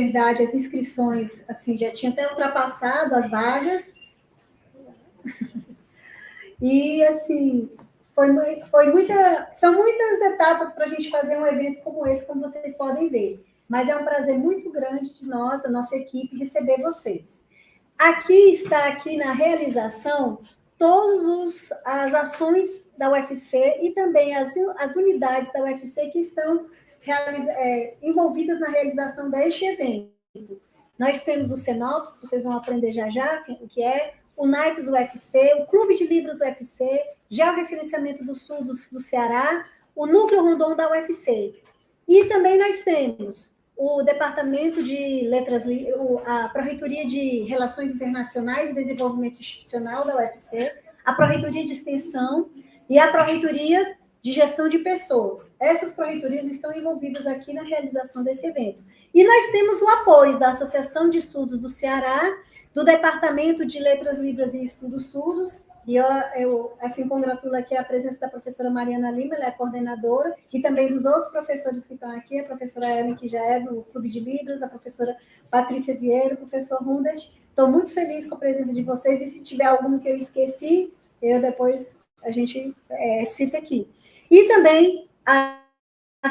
verdade, as inscrições, assim, já tinha até ultrapassado as vagas. E, assim, são muitas etapas para a gente fazer um evento como esse, como vocês podem ver. Mas é um prazer muito grande de nós, da nossa equipe, receber vocês. Aqui na realização, todas as ações da UFC e também as unidades da UFC que estão envolvidas na realização deste evento. Nós temos o Cenops, que vocês vão aprender já o que é, o Naipes UFC, o Clube de Livros UFC, já o referenciamento do Sul do Ceará, o Núcleo Rondon da UFC. E também nós temos o Departamento de Letras, a Pró-Reitoria de Relações Internacionais e Desenvolvimento Institucional da UFC, a Pró-Reitoria de Extensão e a Pró-Reitoria de Gestão de Pessoas. Essas pró-reitorias estão envolvidas aqui na realização desse evento. E nós temos o apoio da Associação de Estudos do Ceará, do Departamento de Letras Libras e Estudos Surdos, e eu assim, congratulo aqui a presença da professora Mariana Lima, ela é a coordenadora, e também dos outros professores que estão aqui, a professora Ellen, que já é do Clube de Libras, a professora Patrícia Vieira, o professor Rundet. Estou muito feliz com a presença de vocês, e se tiver algum que eu esqueci, a gente cita aqui. E também a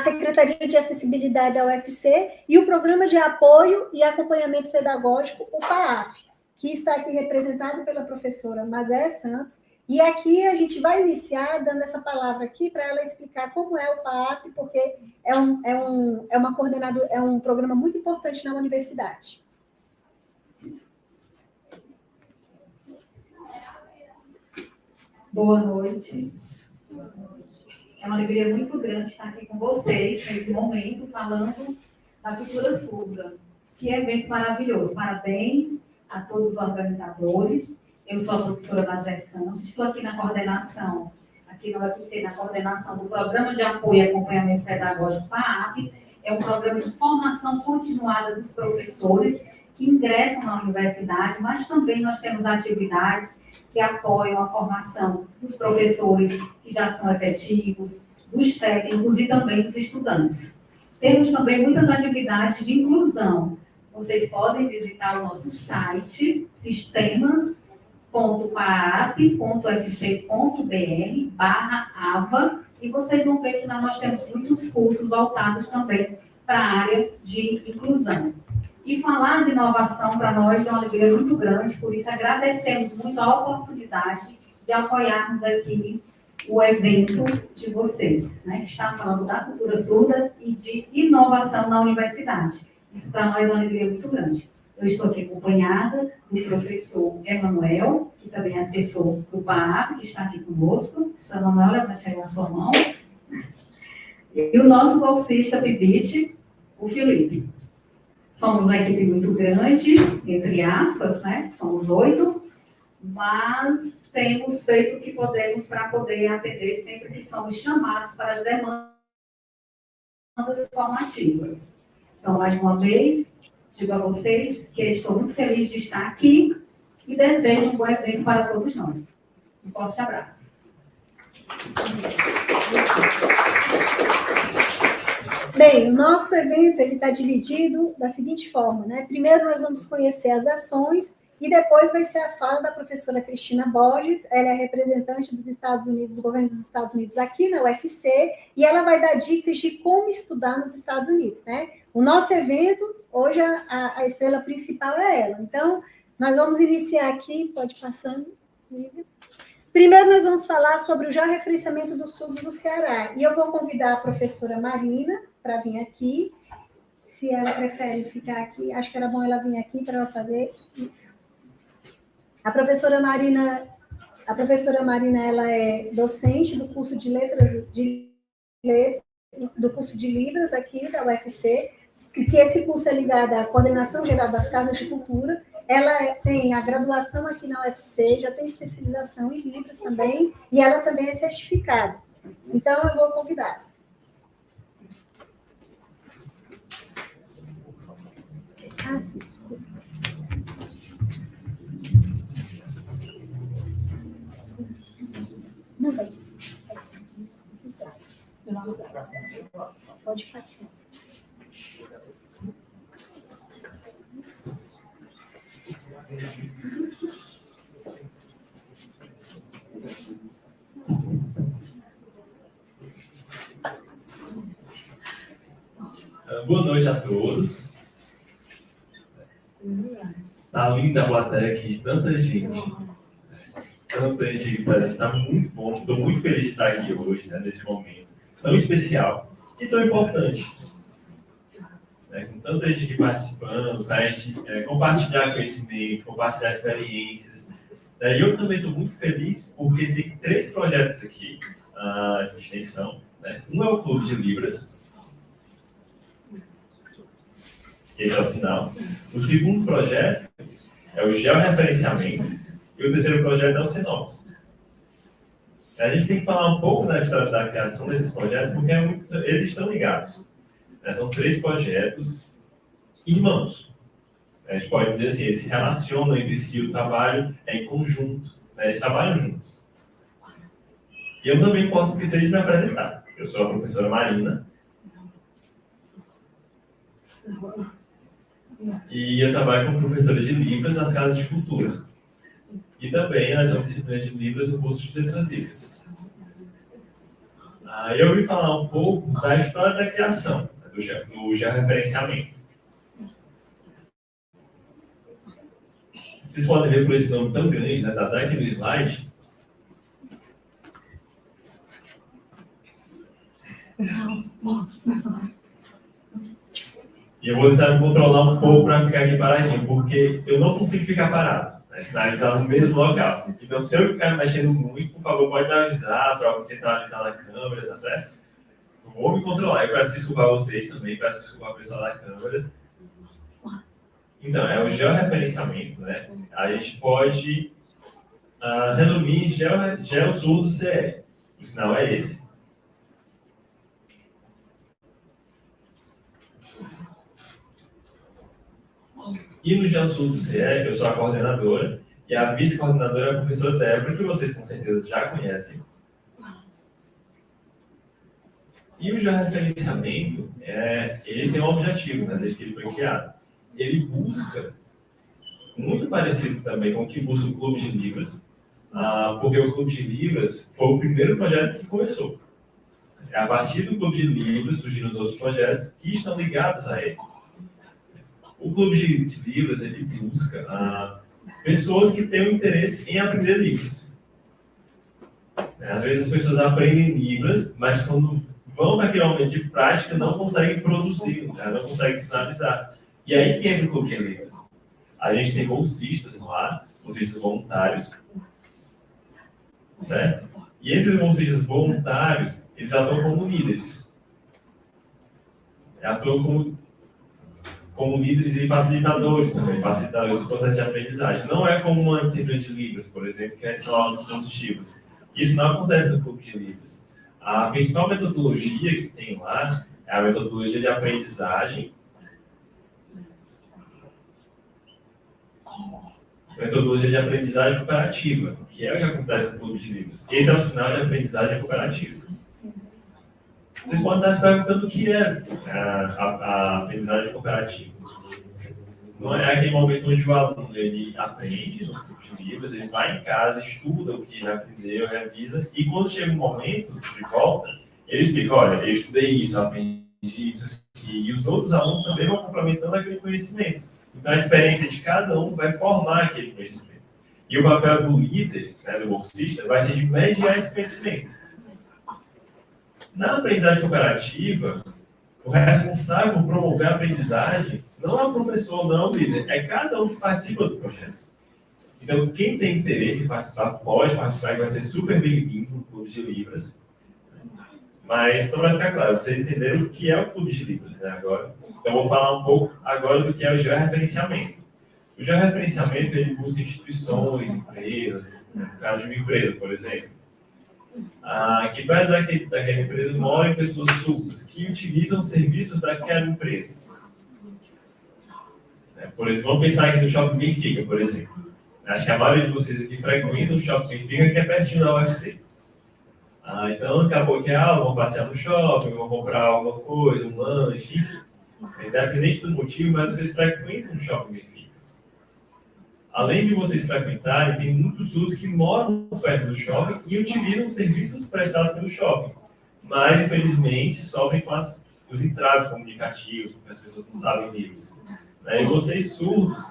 Secretaria de Acessibilidade da UFC e o Programa de Apoio e Acompanhamento Pedagógico, o PAAF, que está aqui representado pela professora Mazé Santos, e aqui a gente vai iniciar dando essa palavra aqui para ela explicar como é o PAAP, porque é um programa muito importante na universidade. Boa noite. É uma alegria muito grande estar aqui com vocês nesse momento, falando da cultura surda. Que evento maravilhoso. Parabéns a todos os organizadores. Eu sou a professora Mazé Santos, estou aqui na coordenação, aqui na UFC, na coordenação do Programa de Apoio e Acompanhamento Pedagógico PAAP. É um programa de formação continuada dos professores que ingressam na universidade, mas também nós temos atividades que apoiam a formação dos professores que já são efetivos, dos técnicos e também dos estudantes. Temos também muitas atividades de inclusão. Vocês podem visitar o nosso site, sistemas.paap.fc.br/ava, e vocês vão ver que nós temos muitos cursos voltados também para a área de inclusão. E falar de inovação para nós é uma alegria muito grande, por isso agradecemos muito a oportunidade de apoiarmos aqui o evento de vocês, né, que está falando da cultura surda e de inovação na universidade. Isso para nós é uma alegria muito grande. Eu estou aqui acompanhada do professor Emanuel, que também é assessor do PAAP, que está aqui conosco. Professor Emanuel, levante aí a sua mão. E o nosso bolsista PIBIT, o Felipe. Somos uma equipe muito grande, entre aspas, né? Somos 8, mas temos feito o que podemos para poder atender sempre que somos chamados para as demandas formativas. Então, mais uma vez, digo a vocês que estou muito feliz de estar aqui e desejo um bom evento para todos nós. Um forte abraço. Bem, o nosso evento está dividido da seguinte forma, né? Primeiro nós vamos conhecer as ações e depois vai ser a fala da professora Cristina Borges, ela é representante dos Estados Unidos, do governo dos Estados Unidos aqui na UFC, e ela vai dar dicas de como estudar nos Estados Unidos, né? O nosso evento, hoje a estrela principal é ela. Então, nós vamos iniciar aqui, pode passar, amiga. Primeiro, nós vamos falar sobre o georreferenciamento dos surdos do Ceará. E eu vou convidar a professora Marina para vir aqui. Se ela prefere ficar aqui, acho que era bom ela vir aqui para ela fazer isso. A professora Marina, ela é docente do curso de do curso de Libras aqui da UFC, que esse curso é ligado à Coordenação Geral das Casas de Cultura. Ela tem a graduação aqui na UFC, já tem especialização em Libras também, e ela também é certificada. Então, eu vou convidar. Ah, sim, desculpa. Não, vai. Esses slides. Pode passar. Boa noite a todos. Tá linda a plateia aqui, tanta gente. Tanta gente presente, está muito bom. Estou muito feliz de estar aqui hoje, né, nesse momento tão especial e tão importante. Com tanta gente aqui participando, para a gente compartilhar conhecimento, compartilhar experiências. E eu também estou muito feliz porque tem 3 projetos aqui de extensão. Um é o Clube de Libras. Esse é o sinal. O segundo projeto é o georreferenciamento. E o terceiro projeto é o Sinopse. A gente tem que falar um pouco da história da criação desses projetos, porque eles estão ligados. São 3 projetos irmãos. A gente pode dizer assim, eles se relacionam entre si, o trabalho é em conjunto. Eles trabalham juntos. E eu também posso esquecer de me apresentar. Eu sou a professora Marina. E eu trabalho como professora de Libras nas casas de cultura. E também nós somos disciplina de Libras no curso de Letras Libras. Eu ouvi falar um pouco da história da criação, do georreferenciamento. Vocês podem ver por esse nome tão grande, né? Tá aqui no slide. E eu vou tentar me controlar um pouco para ficar aqui paradinho, porque eu não consigo ficar parado. Sinalizar no mesmo local. Então, se eu ficar mexendo muito, por favor, pode me avisar para eu centralizar na câmera, tá certo? Eu vou me controlar. Eu peço desculpa a vocês também, peço desculpa ao pessoal da câmera. Então, é o georreferenciamento, né? A gente pode resumir GeoSur do CE. O sinal é esse. E no GeoSur do CE, que eu sou a coordenadora, e a vice-coordenadora é a professora Débora, que vocês com certeza já conhecem. E o georreferenciamento, ele tem um objetivo, né, desde que ele foi criado. Ele busca, muito parecido também com o que busca o Clube de Libras, porque o Clube de Libras foi o primeiro projeto que começou. É a partir do Clube de Libras surgiram os outros projetos que estão ligados a ele. O Clube de Libras, ele busca pessoas que têm um interesse em aprender Libras. Às vezes as pessoas aprendem Libras, mas quando vão naquele momento de prática, não conseguem produzir, não conseguem sinalizar. E aí que entra o Clube de Libras. A gente tem bolsistas lá, bolsistas voluntários, certo? E esses bolsistas voluntários, eles atuam como líderes. Atuam como líderes e facilitadores também, facilitadores do processo de aprendizagem. Não é como uma disciplina de Libras, por exemplo, que são aulas positivas. Isso não acontece no Clube de Libras. A principal metodologia que tem lá é a metodologia de aprendizagem. Metodologia de aprendizagem cooperativa, que é o que acontece no Clube de Libras. Esse é o sinal de aprendizagem cooperativa. Vocês podem estar se perguntando o que é a aprendizagem cooperativa. Não é aquele momento onde o aluno ele aprende no Clube de Libras, ele vai em casa, estuda o que ele aprendeu, revisa, e quando chega o momento de volta, ele explica, olha, eu estudei isso, eu aprendi isso, e os outros alunos também vão complementando aquele conhecimento. Então, a experiência de cada um vai formar aquele conhecimento. E o papel do líder, né, do bolsista, vai ser de mediar esse conhecimento. Na aprendizagem cooperativa, o responsável por promover a aprendizagem não é o professor, não é o líder, é cada um que participa do projeto. Então, quem tem interesse em participar, pode participar, que vai ser super bem-vindo no Clube de Libras. Mas, só para ficar claro, vocês entenderam o que é o Clube de Libras, né, agora. Então, eu vou falar um pouco agora do que é o georreferenciamento. O georreferenciamento, ele busca instituições, empresas, no caso de uma empresa, por exemplo, que perto daquela empresa moram pessoas surdas que utilizam serviços daquela empresa. Por exemplo, vamos pensar aqui no Shopping Benfica, por exemplo. Acho que a maioria de vocês aqui frequentam o Shopping Benfica, que é pertinho da UFC. Então, daqui a pouco vão passear no shopping, vão comprar alguma coisa, um lanche, independente do motivo, mas vocês frequentam o Shopping Benfica. além de vocês frequentarem, tem muitos surdos que moram perto do shopping e utilizam serviços prestados pelo shopping. Mas, infelizmente, sofrem com os entraves comunicativos, porque as pessoas não sabem livros. E vocês surdos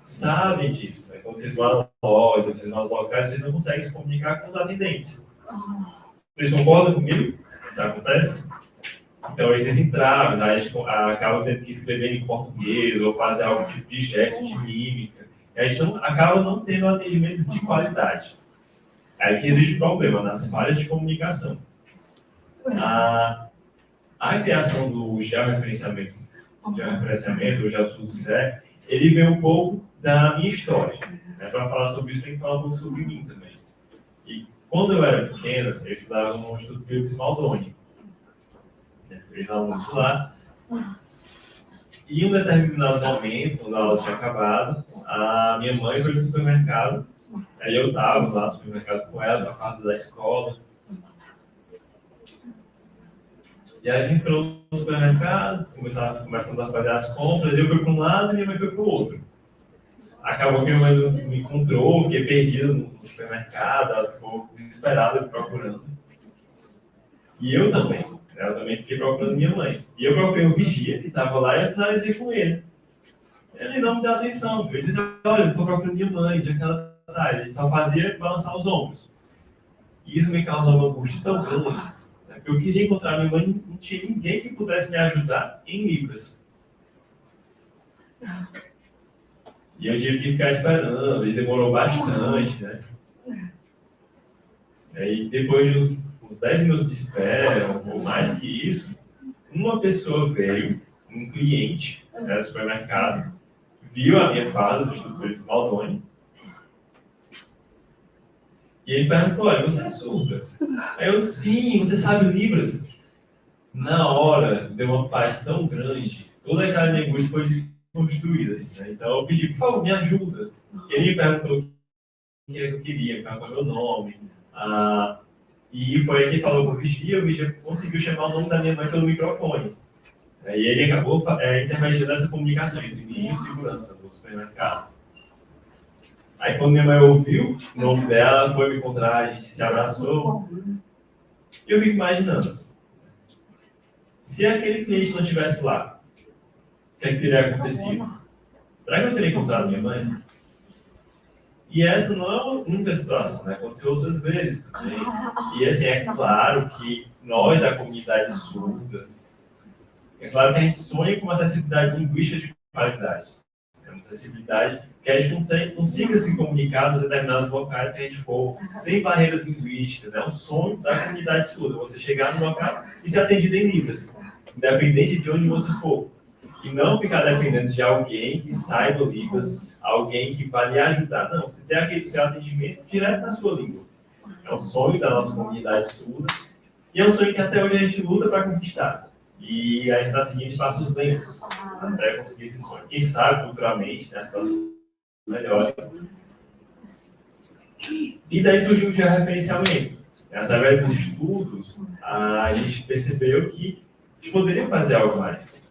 sabem disso. Né? Quando vocês vão à loja, vocês vão aos locais, vocês não conseguem se comunicar com os atendentes. Vocês concordam comigo? Isso acontece? Então, esses entraves, a gente acaba tendo que escrever em português ou fazer algum tipo de gesto, de mímica. E a gente acaba não tendo um atendimento de qualidade. Aí que existe o problema, nas falhas de comunicação. A criação do georreferenciamento, o GeoSurdo, ele veio um pouco da minha história. Né? Para falar sobre isso, tem que falar um pouco sobre mim também. E quando eu era pequeno, eu estudava no Instituto Félix Maldoni. Eu estava muito lá. E em um determinado momento, quando a aula tinha acabado, a minha mãe foi no supermercado. Aí eu estava lá no supermercado com ela, na parte da escola. E aí a gente entrou no supermercado, começando a fazer as compras, eu fui para um lado e minha mãe foi para o outro. Acabou que minha mãe me encontrou, fiquei perdido no supermercado, ela ficou desesperada me procurando. E eu também. Eu também fiquei procurando minha mãe. E eu procurei um vigia que estava lá e eu sinalizei com ele. Ele não me deu atenção. Eu disse, olha, eu estou procurando minha mãe, onde é que ela está? Ele só fazia balançar os ombros. E isso me causou uma angústia tão grande. Porque eu queria encontrar minha mãe, não tinha ninguém que pudesse me ajudar em Libras. E eu tive que ficar esperando, e demorou bastante, né? E depois de uns 10 minutos de espera, ou mais que isso, uma pessoa veio, um cliente do supermercado, viu a minha fala do Instituto Félix Maldoni, e ele perguntou, olha, você é surda? Aí eu, sim, você sabe Libras? Na hora, deu uma paz tão grande, toda aquela minha angústia foi desconstruída, assim, né? Então eu pedi, por favor, me ajuda. Ele me perguntou o que eu queria, me perguntou meu nome, e foi aí que ele falou com o vigia conseguiu chamar o nome da minha mãe pelo microfone. E ele acabou intermediando essa comunicação entre mim e o segurança do supermercado. Aí quando minha mãe ouviu o nome dela, foi me encontrar, a gente se abraçou. E eu fico imaginando, se aquele cliente não estivesse lá, o que é que teria acontecido? Será que eu teria encontrado minha mãe? E essa não é uma única situação, né? Aconteceu outras vezes também. E assim, é claro que nós da comunidade surda, é claro que a gente sonha com uma acessibilidade linguística de qualidade. Uma acessibilidade que a gente consiga se comunicar nos determinados locais que a gente for, sem barreiras linguísticas. É um sonho da comunidade surda, você chegar no local e ser atendido em Libras, independente de onde você for. E não ficar dependendo de alguém que saiba Libras, alguém que vai lhe ajudar. Não, você tem aquele seu atendimento direto na sua língua. É um sonho da nossa comunidade surda e é um sonho que até hoje a gente luta para conquistar. E a gente está seguindo passos lentos para conseguir esse sonho. Quem sabe, futuramente, né, a situação melhor. E daí surgiu o georreferenciamento. Através dos estudos, a gente percebeu que a gente poderia fazer algo mais.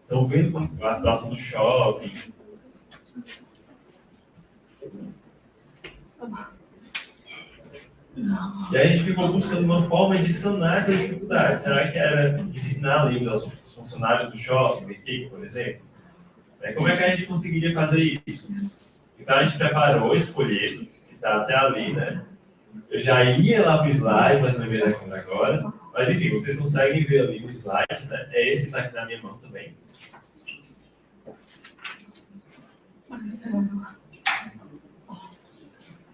Então, vendo a situação do shopping, e aí a gente ficou buscando uma forma de sanar essa dificuldade. Será que era ensinar livros aos funcionários do shopping, por exemplo? Como é que a gente conseguiria fazer isso? Então a gente preparou esse folheto, que está até ali, né? Eu já ia lá para o slide, mas não lembrei da câmera agora. Mas enfim, vocês conseguem ver ali o slide, né? É esse que está aqui na minha mão também.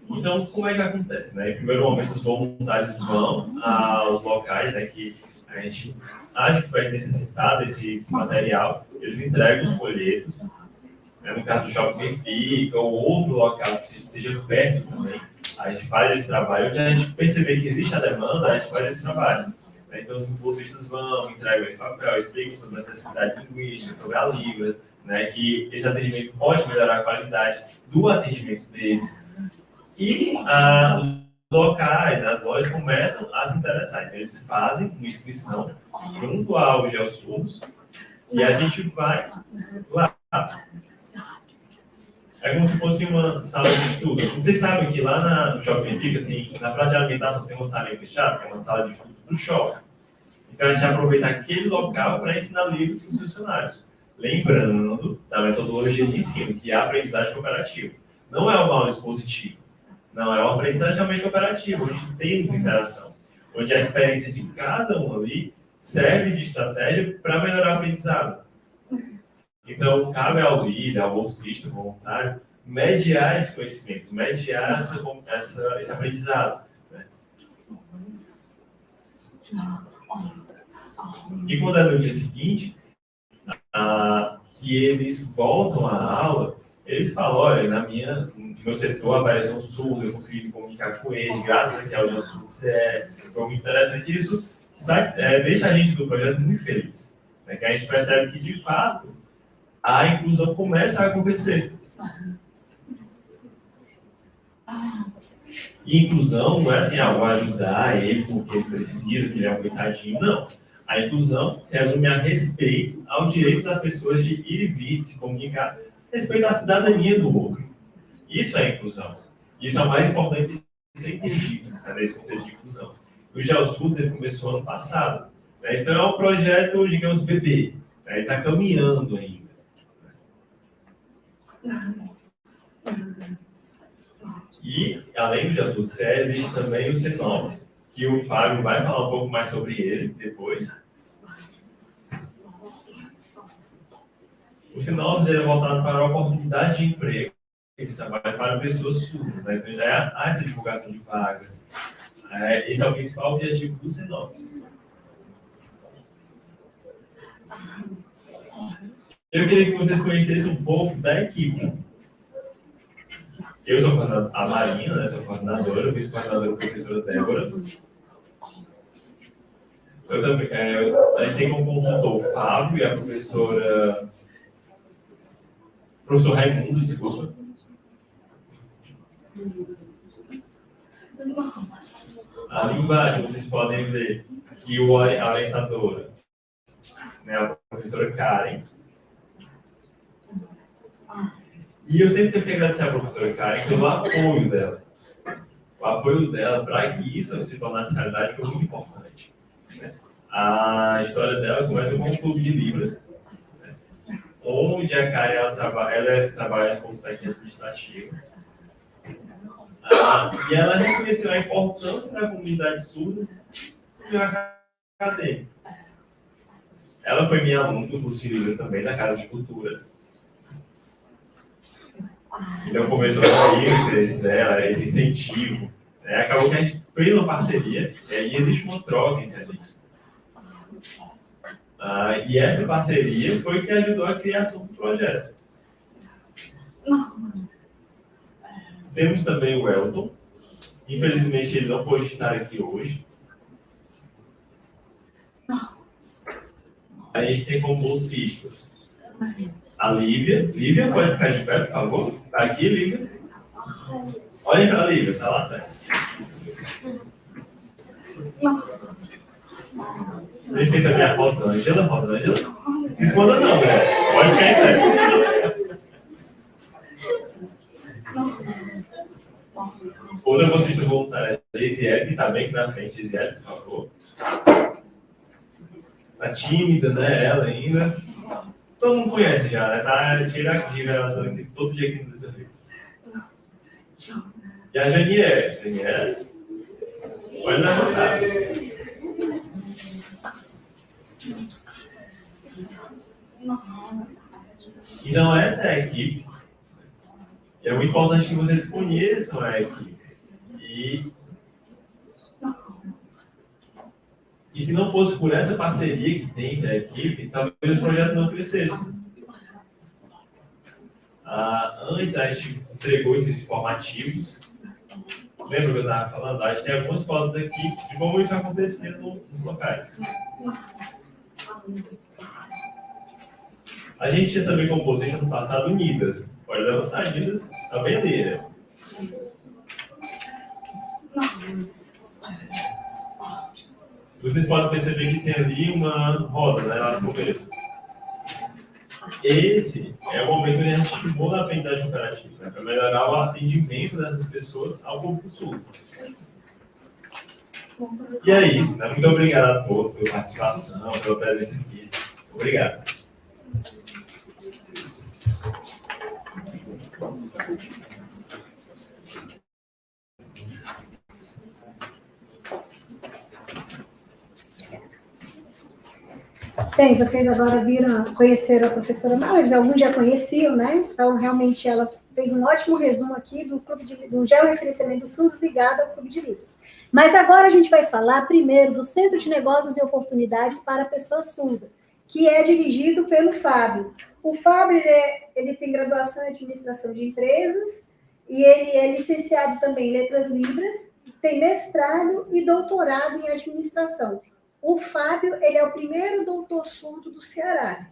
Então, como é que acontece? Né? Em primeiro momento, os voluntários vão aos locais, né, que a gente acha que vai necessitar desse material, eles entregam os folhetos, né, no caso do Shopping Benfica, ou outro local que seja perto também. A gente faz esse trabalho, onde a gente perceber que existe a demanda, a gente faz esse trabalho. Né? Então, os bolsistas vão, entregam esse papel, explicam sobre a acessibilidade linguística, sobre a Libras, né, que esse atendimento pode melhorar a qualidade do atendimento deles. E os locais, as lojas começam a se interessar. Então, eles fazem uma inscrição junto ao GeoSurdos e a gente vai lá. É como se fosse uma sala de estudo. Vocês sabem que lá no Shopping Benfica, na praça de alimentação, tem uma sala fechada, que é uma sala de estudo do shopping. Então, a gente aproveita aquele local para ensinar livros para os funcionários. Lembrando da metodologia de ensino, que é a aprendizagem cooperativa. Não é uma aula expositiva. Não, é uma aprendizagem realmente operativa, onde tem muita interação. Onde a experiência de cada um ali serve de estratégia para melhorar o aprendizado. Então, cabe ao líder, ao bolsista, ao voluntário, mediar esse conhecimento, mediar esse aprendizado. Né? E quando é no dia seguinte, que eles voltam à aula, eles falam, olha, no meu setor apareceu um surdo, eu consegui me comunicar com ele, graças a que a audiência surdo foi muito interessante. Isso deixa a gente do projeto muito feliz. Né? Que a gente percebe que, de fato, a inclusão começa a acontecer. E inclusão não é assim, vou ajudar ele porque ele precisa, que ele é um coitadinho. Não. A inclusão se resume a respeito ao direito das pessoas de ir e vir, de se comunicar, respeito à cidadania do outro. Isso é inclusão. Isso é o mais importante de ser entendido, né, nesse conceito de inclusão. O GeoSurdos ele começou ano passado. Né, então é um projeto, digamos, bebê. Né, ele está caminhando ainda. E, além do GeoSurdos, existe também o Sinovos, que o Fábio vai falar um pouco mais sobre ele depois. O Sinovos é voltado para a oportunidade de emprego, ele trabalha para pessoas surdas, né? Então, há essa divulgação de vagas. Esse é o principal objetivo do Sinovos. Eu queria que vocês conhecessem um pouco da equipe. Eu sou a Marina, né? Sou coordenadora, vice-coordenadora, professora Débora. Eu também, a gente tem como consultor o Fábio e a professor Raimundo, desculpa. Ali embaixo vocês podem ver que a orientadora, né, a professora Karen. E eu sempre tenho que agradecer à professora Karen pelo apoio dela. O apoio dela para que isso se tornasse realidade foi muito importante. Né? A história dela começa com um clube de Libras, né? Onde a Karen ela trabalha como técnica administrativa. E ela reconheceu a importância da comunidade surda no acadêmico. Ela foi minha aluna do curso de Libras também, da Casa de Cultura. Então começou aí o interesse dela, esse incentivo. Acabou que a gente fez uma parceria e existe uma troca entre a gente. E essa parceria foi que ajudou a criação do projeto. Temos também o Elton. Infelizmente ele não pôde estar aqui hoje. A gente tem como bolsistas a Lívia. Lívia, pode ficar de pé, por favor? Está aqui, Lívia. Olhem para a Lívia, está lá atrás. A gente tem também a Rosângela. Rosângela. Se esconda não, né? Pode ficar em pé. Outra bolsista voluntária, a Geisiele, que está bem aqui na frente. Geisiele, por favor. Está tímida, né? Ela ainda. Todo mundo conhece já, né? Tá cheia ativa, ela está aqui todo dia aqui nos entrevistas. E a Janiele. Janiele, pode levantar. Então, essa é a equipe. E é muito importante que vocês conheçam a equipe. E se não fosse por essa parceria que tem entre a equipe, talvez o projeto não crescesse. Antes, a gente entregou esses informativos. Lembra que eu estava falando? A gente tem algumas fotos aqui de como isso acontecia nos locais. A gente tinha também composto no passado Unidas. Pode levantar, Unidas, está bem ali, né? Vocês podem perceber que tem ali uma roda, né, lá no começo. esse é o momento que a gente estimula a aprendizagem operativa, né, para melhorar o atendimento dessas pessoas ao público surdo. E é isso, né? Muito obrigado a todos pela participação, pela presença aqui. Obrigado. Bem, vocês agora conheceram a professora Mara, alguns já conheciam, né? Então, realmente, ela fez um ótimo resumo aqui do georreferenciamento dos surdos ligado ao Clube de Libras. Mas agora a gente vai falar primeiro do Centro de Negócios e Oportunidades para Pessoas Surdas, que é dirigido pelo Fábio. O Fábio, ele tem graduação em Administração de Empresas e ele é licenciado também em Letras Libras, tem mestrado e doutorado em Administração. O Fábio, ele é o primeiro doutor surdo do Ceará.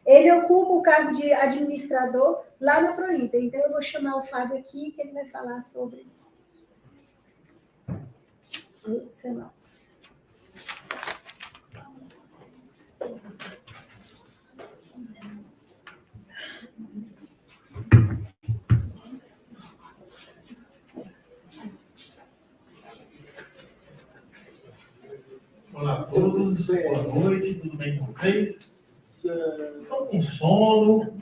Ele ocupa o cargo de administrador lá na Prointer. Então, eu vou chamar o Fábio aqui, que ele vai falar sobre o Cenops. Olá a todos, boa noite, tudo bem com vocês? Estão com sono?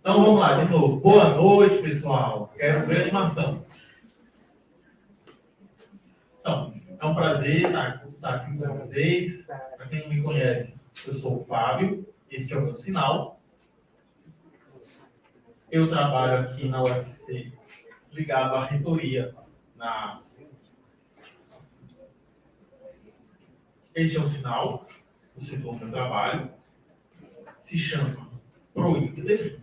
Então vamos lá, de novo. Boa noite, pessoal. Quero ver a animação. Então, é um prazer estar aqui com vocês. Para quem não me conhece, eu sou o Fábio, esse é o meu sinal. Eu trabalho aqui na UFC, ligado à reitoria Este é o sinal do setor do meu trabalho. Se chama Prointer.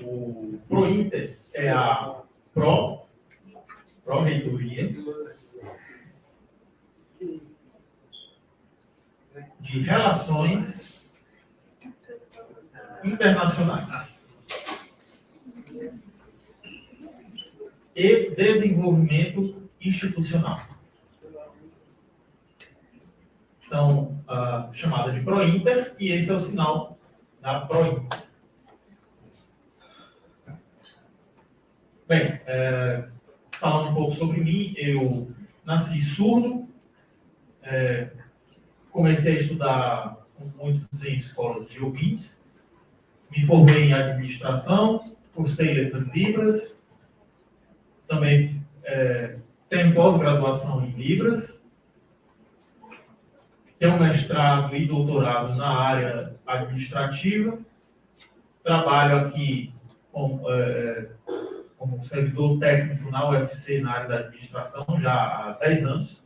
O Prointer é a Pró-Reitoria de Relações Internacionais e Desenvolvimento Institucional. Então, chamada de Prointer, e esse é o sinal da Prointer. Bem, falando um pouco sobre mim, eu nasci surdo, comecei a estudar muitos em escolas de ouvintes, me formei em administração, cursei letras libras, também tenho pós-graduação em Libras, tenho mestrado e doutorado na área administrativa, trabalho aqui como servidor técnico na UFC, na área da administração, já há 10 anos.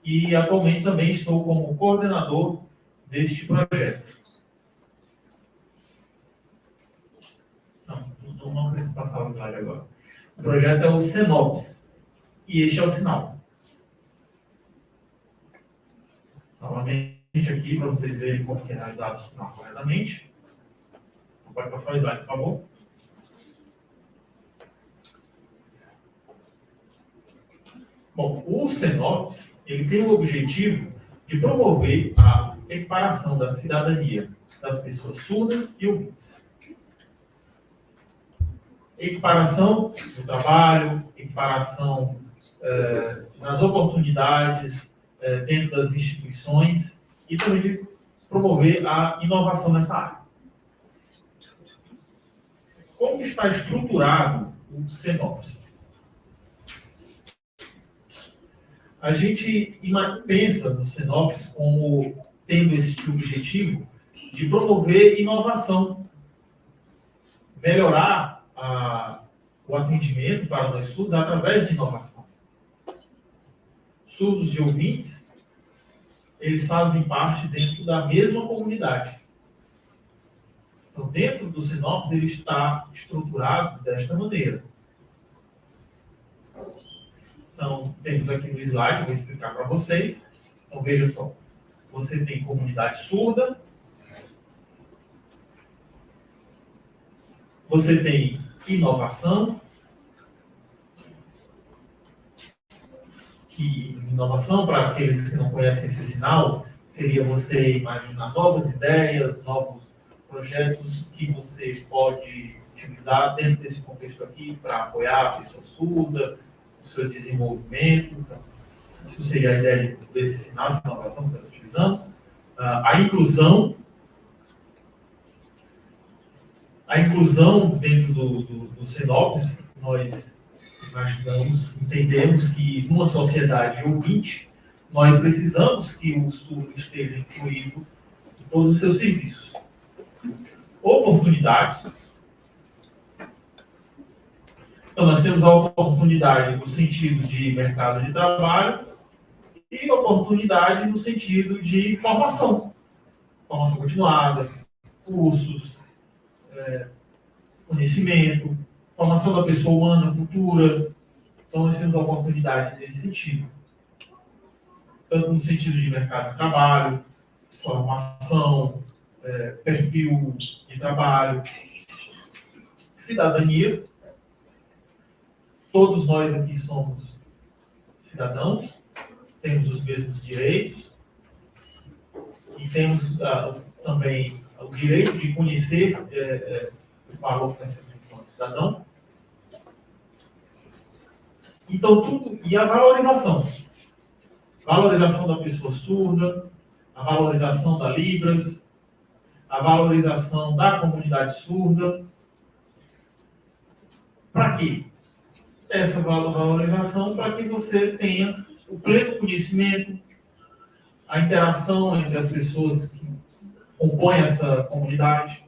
E atualmente também estou como coordenador deste projeto. Não preciso passar o slide agora. O projeto é o Cenops, e este é o sinal. Novamente aqui, para vocês verem como é realizado o sinal corretamente. Pode passar o slide, por favor. Bom, o Cenops, ele tem o objetivo de promover a equiparação da cidadania das pessoas surdas e ouvintes. Equiparação no trabalho, equiparação nas oportunidades dentro das instituições e também de promover a inovação nessa área. Como está estruturado o Cenops? A gente pensa no Cenops como tendo esse objetivo de promover inovação, melhorar o atendimento para nós surdos através de inovação. Surdos e ouvintes, eles fazem parte dentro da mesma comunidade. Então, dentro do Cenops, ele está estruturado desta maneira. Então, temos aqui no slide, vou explicar para vocês. Então, veja só. Você tem comunidade surda. Você tem inovação. Inovação, para aqueles que não conhecem esse sinal, seria você imaginar novas ideias, novos projetos que você pode utilizar dentro desse contexto aqui para apoiar a pessoa surda, o seu desenvolvimento. Então, isso seria a ideia desse sinal de inovação que nós utilizamos. A inclusão dentro do Senops, nós imaginamos, entendemos que numa sociedade ouvinte, nós precisamos que o surdo esteja incluído em todos os seus serviços. Oportunidades. Então, nós temos a oportunidade no sentido de mercado de trabalho e oportunidade no sentido de formação. Formação continuada, cursos, conhecimento, formação da pessoa humana, cultura. Então, nós temos a oportunidade nesse sentido. Tanto no sentido de mercado de trabalho, formação, perfil de trabalho, cidadania. Todos nós aqui somos cidadãos, temos os mesmos direitos e temos também o direito de conhecer o valor que nós temos como cidadão. Então, tudo. E a valorização. Valorização da pessoa surda, a valorização da Libras, a valorização da comunidade surda. Para quê? Essa valorização para que você tenha o pleno conhecimento, a interação entre as pessoas que compõem essa comunidade.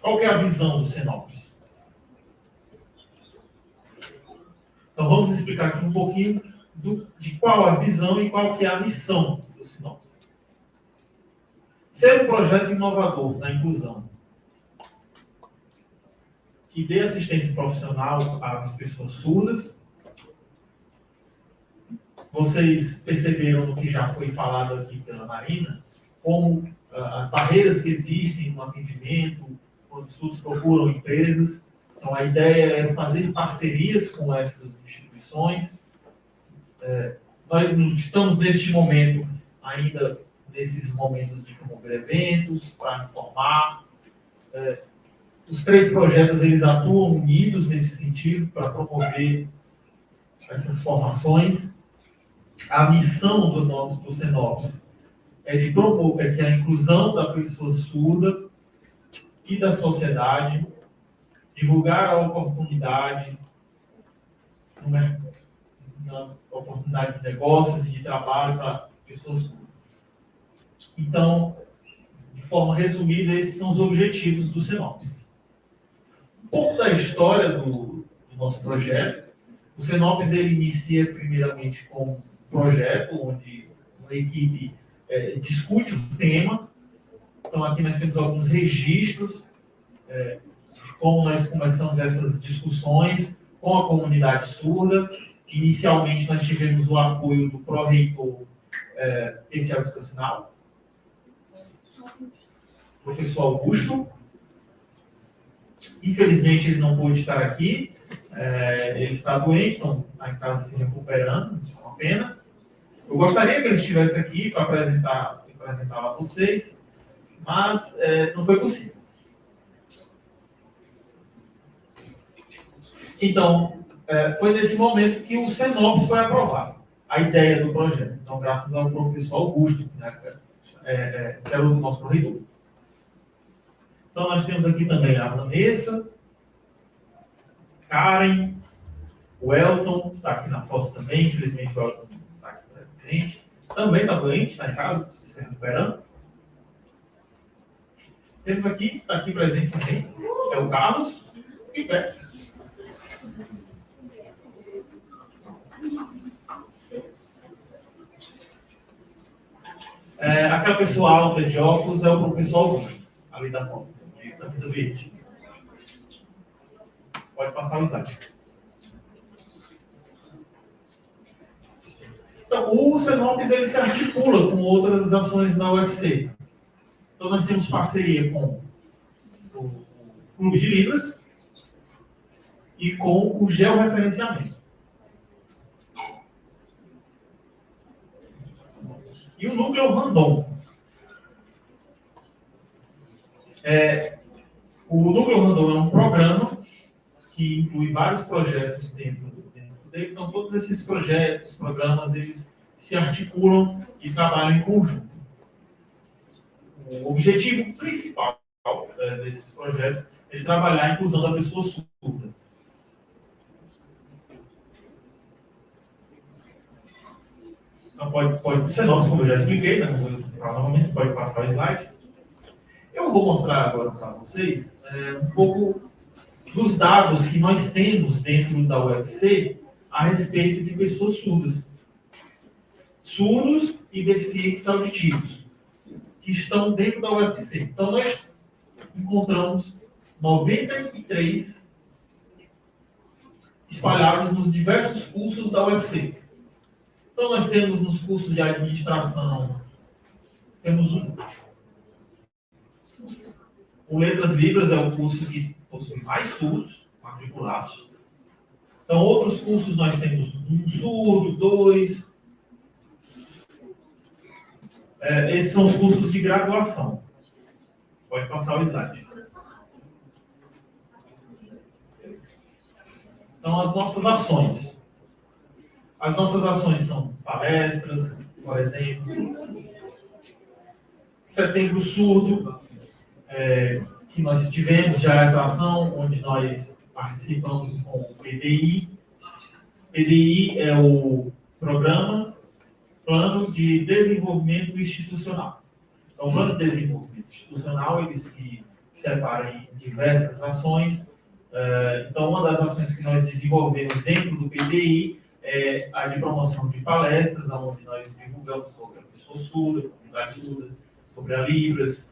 Qual que é a visão do Senops? Então vamos explicar aqui um pouquinho de qual a visão e qual que é a missão do Senops. Ser um projeto inovador na inclusão, que dê assistência profissional às pessoas surdas. Vocês perceberam no que já foi falado aqui pela Marina, como as barreiras que existem no atendimento, quando os surdos procuram empresas. Então, a ideia é fazer parcerias com essas instituições. Nós estamos, neste momento, ainda nesses momentos de promover eventos, para informar. Os 3 projetos, eles atuam unidos nesse sentido, para promover essas formações. A missão do Senops é de promover que a inclusão da pessoa surda e da sociedade, divulgar a oportunidade, na oportunidade de negócios e de trabalho para pessoas surdas. Então, de forma resumida, esses são os objetivos do Senops. Um pouco da história do nosso projeto. O Senops, ele inicia primeiramente com um projeto onde uma equipe discute o tema. Então, aqui nós temos alguns registros de como nós começamos essas discussões com a comunidade surda. Inicialmente, nós tivemos o apoio do pró-reitor esse é o seu sinal, professor Augusto. Infelizmente, ele não pôde estar aqui. Ele está doente, então está em casa se recuperando, isso é uma pena. Eu gostaria que ele estivesse aqui para apresentá-lo a vocês, mas não foi possível. Então, foi nesse momento que o Senops foi aprovado, a ideia do projeto. Então, graças ao professor Augusto, né, que era o nosso corredor. Então, nós temos aqui também a Vanessa, Karen, o Elton, está aqui na foto também, infelizmente o Elton está aqui presente. Também está doente, está em casa, se recuperando. Temos aqui, está aqui presente também, é o Carlos e o Beto. Aquela pessoa alta de óculos é o professor Augusto, ali da foto, de camisa verde. Pode passar o slide. Então, o Senops, ele se articula com outras ações da UFC. Então, nós temos parceria com o Clube de Libras e com o georreferenciamento. E o núcleo Randon. O núcleo Randon é um programa que inclui vários projetos dentro dele. Então, todos esses projetos, programas, eles se articulam e trabalham em conjunto. O objetivo principal desses projetos é de trabalhar a inclusão da pessoa surda. Então, pode ser novos, como eu já expliquei, né? Provavelmente você pode passar o slide. Eu vou mostrar agora para vocês um pouco dos dados que nós temos dentro da UFC a respeito de pessoas surdas. Surdos e deficientes auditivos, que estão dentro da UFC. Então, nós encontramos 93 espalhados nos diversos cursos da UFC. Então, nós temos nos cursos de administração, temos o Letras Libras, é o curso que possui mais surdos matriculados. Então, outros cursos nós temos um surdo, 2. Esses são os cursos de graduação. Pode passar o slide. Então, as nossas ações. As nossas ações são palestras, por exemplo. Setembro Surdo, que nós tivemos já essa ação, onde nós participamos com o PDI. PDI é o Plano de Desenvolvimento Institucional. Então, o Plano de Desenvolvimento Institucional, ele se separa em diversas ações. Então, uma das ações que nós desenvolvemos dentro do PDI é a de promoção de palestras, onde nós divulgamos sobre a pessoa surda, a comunidade surda, sobre a Libras,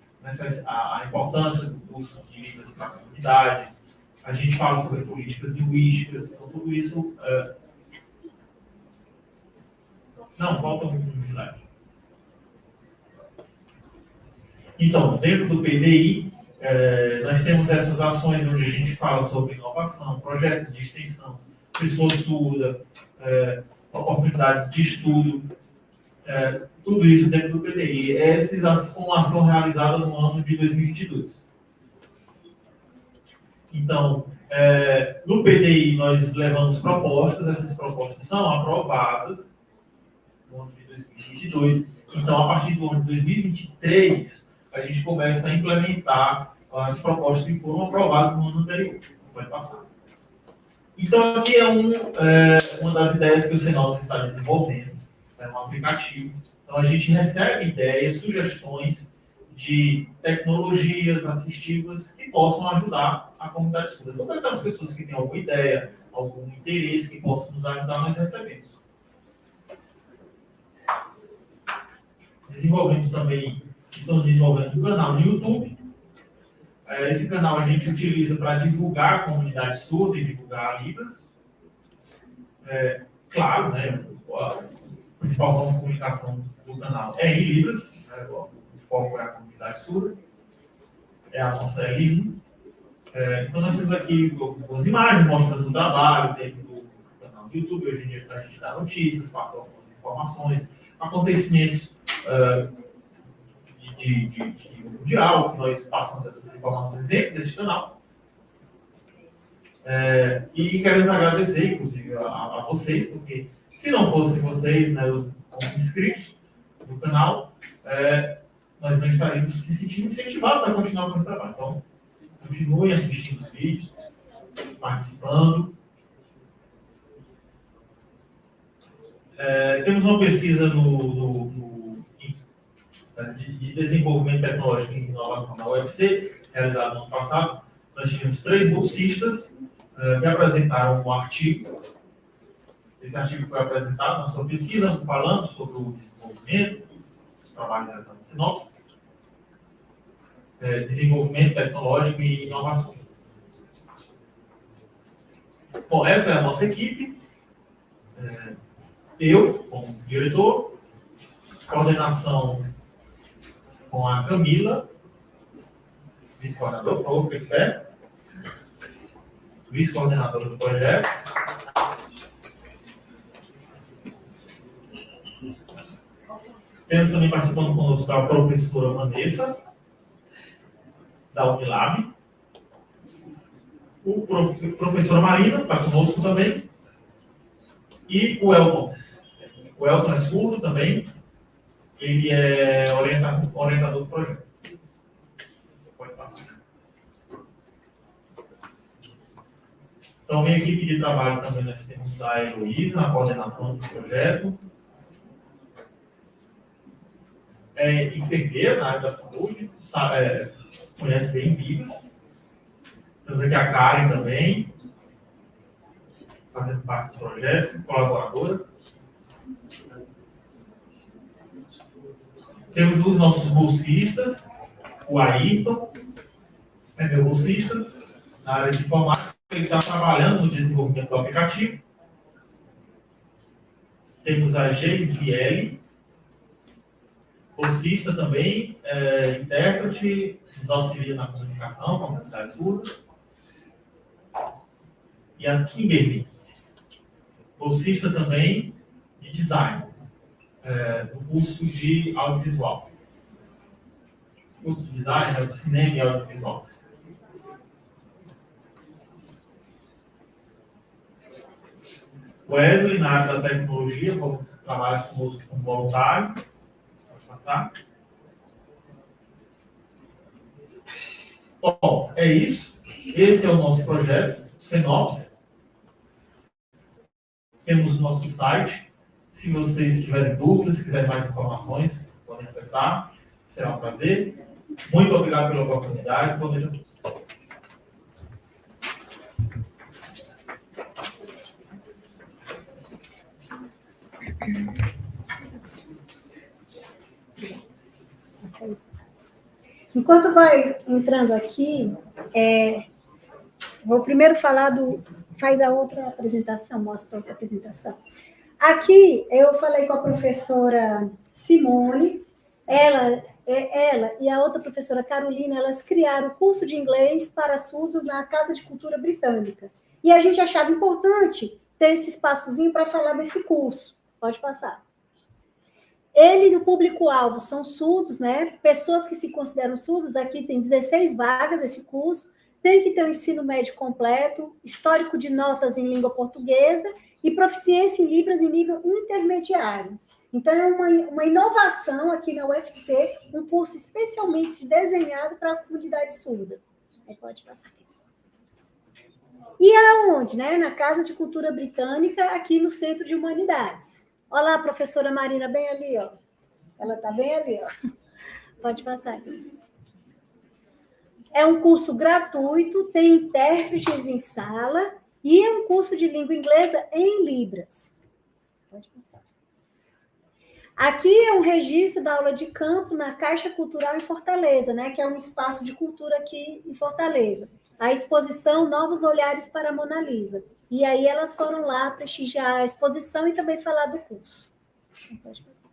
a importância do curso de Libras para a comunidade. A gente fala sobre políticas linguísticas, então tudo isso... Não, falta um slide. Então, dentro do PDI, nós temos essas ações onde a gente fala sobre inovação, projetos de extensão, pessoa surda, oportunidades de estudo, tudo isso dentro do PDI. Essa foi uma ação realizada no ano de 2022. Então, no PDI nós levamos propostas, essas propostas são aprovadas no ano de 2022. Então, a partir do ano de 2023, a gente começa a implementar as propostas que foram aprovadas no ano anterior. Pode passar. Então, aqui é uma das ideias que o Senos está desenvolvendo, é um aplicativo. Então, a gente recebe ideias, sugestões de tecnologias assistivas que possam ajudar a comunidade surda. Todas aquelas pessoas que têm alguma ideia, algum interesse que possam nos ajudar, nós recebemos. Estamos desenvolvendo um canal no YouTube. Esse canal a gente utiliza para divulgar a comunidade surda e divulgar a Libras. Claro, né, a principal forma de comunicação do canal é em Libras, né, o foco é a comunidade surda, é a nossa Libra. Então nós temos aqui algumas imagens mostrando o trabalho dentro do canal do YouTube. Hoje em dia a gente dá notícias, passa algumas informações, acontecimentos de mundial, que nós passamos essas informações dentro desse canal. E queremos agradecer, inclusive, a vocês, porque se não fossem vocês, né, como inscritos no canal, nós não estaríamos se sentindo incentivados a continuar com esse trabalho. Então, continuem assistindo os vídeos, participando. Temos uma pesquisa de desenvolvimento tecnológico e inovação da UFC, realizada no ano passado. Nós tivemos 3 bolsistas que apresentaram um artigo. Esse artigo foi apresentado na sua pesquisa, falando sobre o desenvolvimento, os trabalhos realizados no Sinop, desenvolvimento tecnológico e inovação. Bom, essa é a nossa equipe. Eu, como diretor, coordenação com a Camila, vice-coordenadora, por favor, fique de pé. Vice-coordenadora do projeto. Temos também participando conosco a professora Vanessa, da Unilab. O professora Marina está conosco também. E o Elton. O Elton é surdo também. Ele é orientador do projeto. Pode passar. Então, minha equipe de trabalho também nós temos a Heloísa, na coordenação do projeto. É enfermeira na área da saúde, conhece bem Libras. Temos aqui a Karen também, fazendo parte do projeto, colaboradora. Temos os nossos bolsistas, o Ayrton, é meu bolsista, na área de informática, ele está trabalhando no desenvolvimento do aplicativo. Temos a Geisiele, bolsista também, intérprete, nos auxilia na comunicação com a comunidade surda. E a Kimberly, bolsista também de design, do curso de audiovisual. O curso de design é o de cinema e audiovisual. Wesley, na área da tecnologia, trabalha conosco como voluntário. Pode passar. Bom, é isso. Esse é o nosso projeto, Sinopse. Temos o nosso site. Se vocês tiverem dúvidas, se quiserem mais informações, podem acessar. Será um prazer. Muito obrigado pela oportunidade. Boa noite a todos. Enquanto vai entrando aqui, vou primeiro falar do... Faz a outra apresentação, mostra a outra apresentação. Aqui, eu falei com a professora Simone, ela e a outra professora Carolina, elas criaram o curso de inglês para surdos na Casa de Cultura Britânica. E a gente achava importante ter esse espaçozinho para falar desse curso. Pode passar. O público-alvo são surdos, né? Pessoas que se consideram surdas. Aqui tem 16 vagas esse curso. Tem que ter o ensino médio completo, histórico de notas em língua portuguesa e proficiência em Libras em nível intermediário. Então, é uma inovação aqui na UFC, um curso especialmente desenhado para a comunidade surda. Aí pode passar aqui. E aonde? Né? Na Casa de Cultura Britânica, aqui no Centro de Humanidades. Olha lá a professora Marina, bem ali, ó. Ela está bem ali, ó. Pode passar aqui. É um curso gratuito, tem intérpretes em sala e é um curso de língua inglesa em Libras. Pode passar. Aqui é um registro da aula de campo na Caixa Cultural em Fortaleza, né? Que é um espaço de cultura aqui em Fortaleza. A exposição Novos Olhares para a Mona Lisa. E aí elas foram lá prestigiar a exposição e também falar do curso. Pode passar.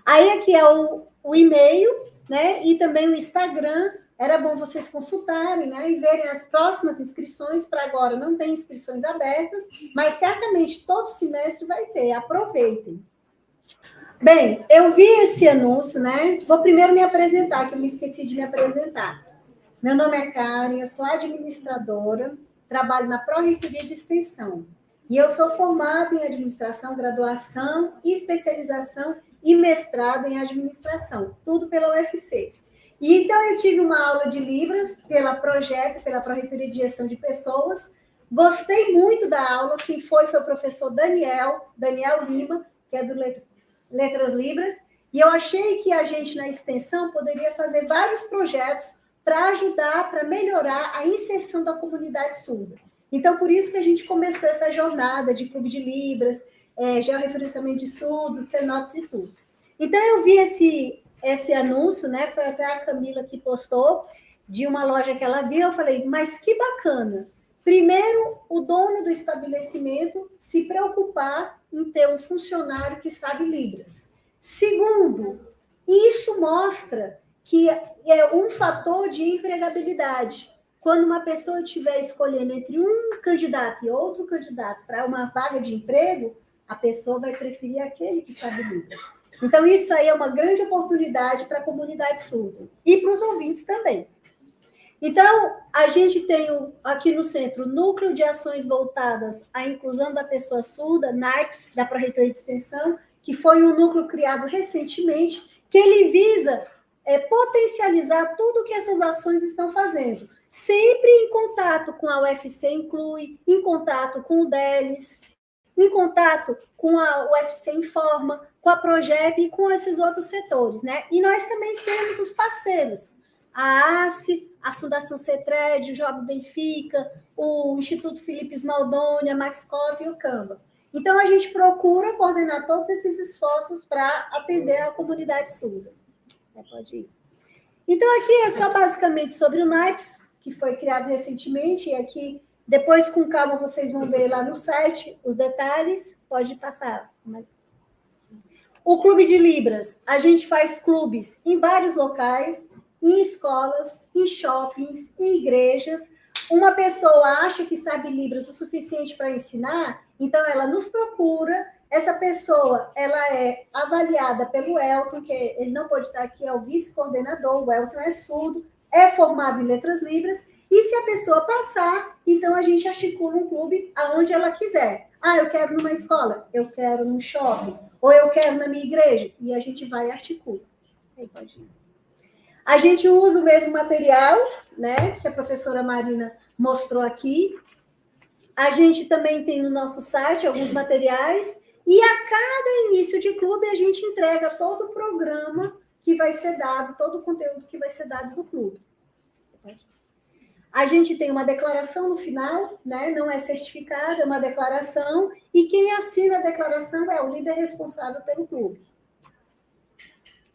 Aí aqui é o e-mail, né? E também o Instagram. Era bom vocês consultarem, né, e verem as próximas inscrições. Para agora não tem inscrições abertas, mas certamente todo semestre vai ter. Aproveitem. Bem, eu vi esse anúncio, né? Vou primeiro me apresentar, que eu me esqueci de me apresentar. Meu nome é Karen, eu sou administradora, trabalho na Pró-Reitoria de Extensão. E eu sou formada em administração, graduação, especialização e mestrado em administração, tudo pela UFC. E então eu tive uma aula de Libras pela Projeto, pela Pró-Reitoria de Gestão de Pessoas. Gostei muito da aula, que foi o professor Daniel Lima, que é do Letras Libras, e eu achei que a gente na extensão poderia fazer vários projetos para ajudar, para melhorar a inserção da comunidade surda. Então, por isso que a gente começou essa jornada de Clube de Libras, georreferenciamento de surdos, Sinopse e tudo. Então, eu vi esse anúncio, né? Foi até a Camila que postou, de uma loja que ela viu. Eu falei, mas que bacana. Primeiro, o dono do estabelecimento se preocupar em ter um funcionário que sabe Libras. Segundo, isso mostra que é um fator de empregabilidade. Quando uma pessoa estiver escolhendo entre um candidato e outro candidato para uma vaga de emprego, a pessoa vai preferir aquele que sabe Libras. Então, isso aí é uma grande oportunidade para a comunidade surda e para os ouvintes também. Então, a gente tem aqui no centro o Núcleo de Ações Voltadas à Inclusão da Pessoa Surda, NAIPS, da Pró-Reitoria de Extensão, que foi um núcleo criado recentemente, que ele visa potencializar tudo que essas ações estão fazendo, sempre em contato com a UFC Inclui, em contato com o DELES, em contato com a UFC Informa, com a Progep e com esses outros setores, né? E nós também temos os parceiros, a ACE, a Fundação CETRED, o Job Benfica, o Instituto Felipe Smaldoni, a Maxcop e o Canva. Então, a gente procura coordenar todos esses esforços para atender a comunidade surda. Pode ir. Então, aqui é só basicamente sobre o NAIPS, que foi criado recentemente, e aqui, depois, com calma, vocês vão ver lá no site os detalhes. Pode passar. O Clube de Libras, a gente faz clubes em vários locais, em escolas, em shoppings, em igrejas. Uma pessoa acha que sabe Libras o suficiente para ensinar, então ela nos procura. Essa pessoa, ela é avaliada pelo Elton, que ele não pode estar aqui, é o vice-coordenador. O Elton é surdo, é formado em Letras Libras, e se a pessoa passar, então a gente articula um clube aonde ela quiser. Ah, eu quero numa escola, eu quero num shopping, ou eu quero na minha igreja, e a gente vai e articula. Aí pode ir. A gente usa o mesmo material, né, que a professora Marina mostrou aqui. A gente também tem no nosso site alguns materiais, e a cada início de clube a gente entrega todo o programa que vai ser dado, todo o conteúdo que vai ser dado do clube. A gente tem uma declaração no final, né? Não é certificado, é uma declaração, e quem assina a declaração é o líder responsável pelo clube.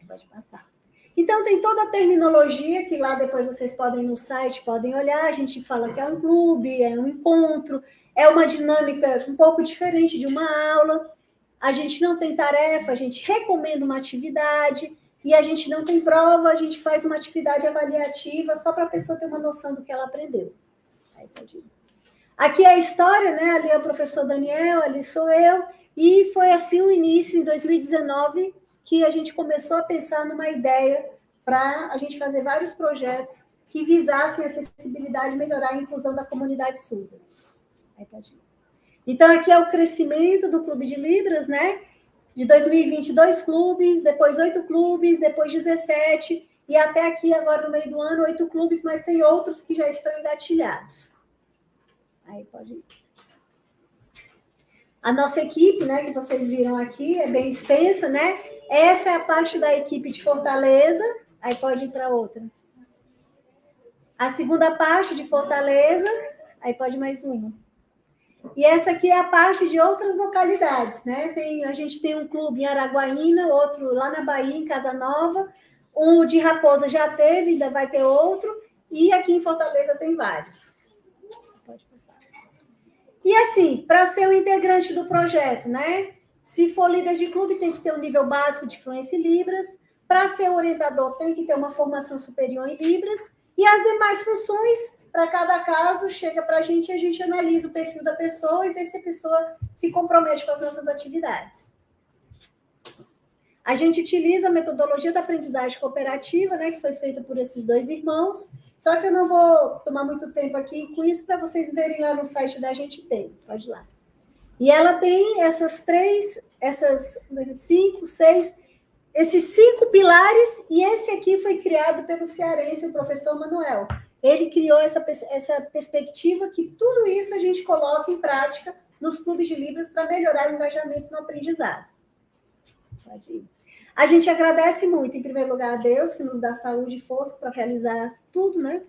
Pode passar. Então, tem toda a terminologia que lá depois vocês podem ir no site, podem olhar. A gente fala que é um clube, é um encontro, é uma dinâmica um pouco diferente de uma aula. A gente não tem tarefa, a gente recomenda uma atividade, e a gente não tem prova, a gente faz uma atividade avaliativa só para a pessoa ter uma noção do que ela aprendeu. Aí pode ir. Aqui é a história, né? Ali é o professor Daniel, ali sou eu, e foi assim o início, em 2019, que a gente começou a pensar numa ideia para a gente fazer vários projetos que visassem a acessibilidade e melhorar a inclusão da comunidade surda. Aí pode ir. Então, aqui é o crescimento do Clube de Libras, né? De 2020, 2 clubes, depois 8 clubes, depois 17, e até aqui, agora no meio do ano, 8 clubes, mas tem outros que já estão engatilhados. Aí pode ir. A nossa equipe, né, que vocês viram aqui, é bem extensa, né? Essa é a parte da equipe de Fortaleza, aí pode ir para outra. A segunda parte de Fortaleza, aí pode mais uma. E essa aqui é a parte de outras localidades, né? A gente tem um clube em Araguaína, outro lá na Bahia, em Casa Nova, um de Raposa já teve, ainda vai ter outro, e aqui em Fortaleza tem vários. Pode passar. E assim, para ser um integrante do projeto, né? Se for líder de clube, tem que ter um nível básico de fluência em Libras. Para ser orientador, tem que ter uma formação superior em Libras. E as demais funções, para cada caso, chega para a gente analisa o perfil da pessoa e vê se a pessoa se compromete com as nossas atividades. A gente utiliza a metodologia da aprendizagem cooperativa, né, que foi feita por esses 2 irmãos, só que eu não vou tomar muito tempo aqui com isso para vocês verem lá no site da Gente Tem. Pode ir lá. E ela tem esses 5 pilares, e esse aqui foi criado pelo cearense, o professor Manuel. Ele criou essa perspectiva que tudo isso a gente coloca em prática nos clubes de Libras para melhorar o engajamento no aprendizado. Pode ir. A gente agradece muito, em primeiro lugar, a Deus, que nos dá saúde e força para realizar tudo, né?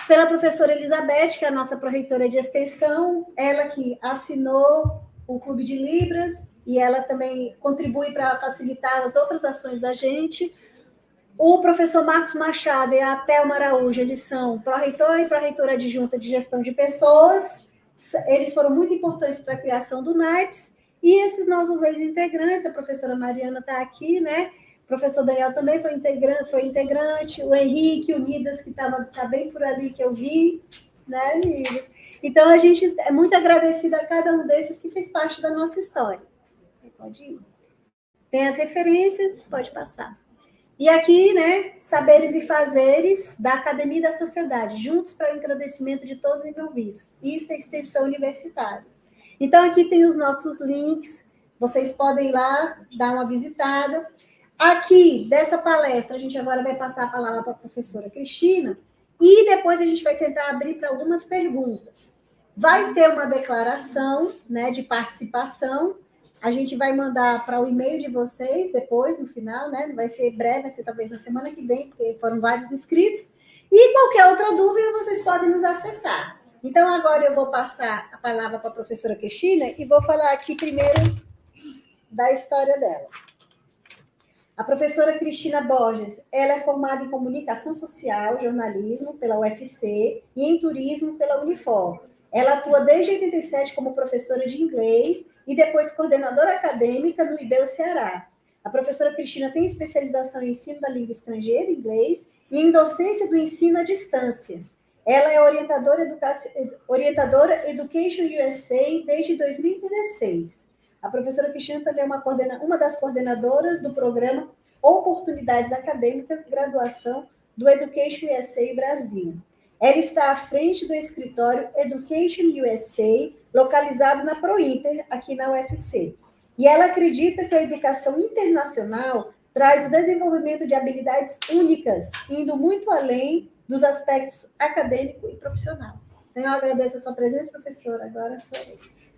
Pela professora Elizabeth, que é a nossa pró-reitora de extensão, ela que assinou o Clube de Libras, e ela também contribui para facilitar as outras ações da gente. O professor Marcos Machado e a Thelma Araújo, eles são pró-reitor e pró-reitora adjunta de gestão de pessoas. Eles foram muito importantes para a criação do NAIPS. E esses nossos ex-integrantes, a professora Mariana está aqui, né? O professor Daniel também foi integrante, o Henrique, o Nidas, que tá bem por ali, que eu vi, né, Nidas? Então, a gente é muito agradecida a cada um desses que fez parte da nossa história. Pode ir. Tem as referências, pode passar. E aqui, né, saberes e fazeres da academia e da sociedade, juntos para o engrandecimento de todos os envolvidos. Isso é extensão universitária. Então, aqui tem os nossos links, vocês podem ir lá dar uma visitada. Aqui, dessa palestra, a gente agora vai passar a palavra para a professora Cristina, e depois a gente vai tentar abrir para algumas perguntas. Vai ter uma declaração, né, de participação. A gente vai mandar para o e-mail de vocês depois, no final, né? Vai ser breve, vai ser talvez na semana que vem, porque foram vários inscritos. E qualquer outra dúvida, vocês podem nos acessar. Então, agora eu vou passar a palavra para a professora Cristina e vou falar aqui primeiro da história dela. A professora Cristina Borges, ela é formada em Comunicação Social, Jornalismo pela UFC e em Turismo pela Unifor. Ela atua desde 87 como professora de inglês e depois coordenadora acadêmica no IBEU Ceará. A professora Cristina tem especialização em ensino da língua estrangeira, inglês, e em docência do ensino à distância. Ela é orientadora Education USA desde 2016. A professora Cristina também é uma das coordenadoras do programa Oportunidades Acadêmicas Graduação do Education USA Brasil. Ela está à frente do escritório Education USA, localizado na ProInter, aqui na UFC. E ela acredita que a educação internacional traz o desenvolvimento de habilidades únicas, indo muito além dos aspectos acadêmico e profissional. Então, eu agradeço a sua presença, professora. Agora é a sua vez.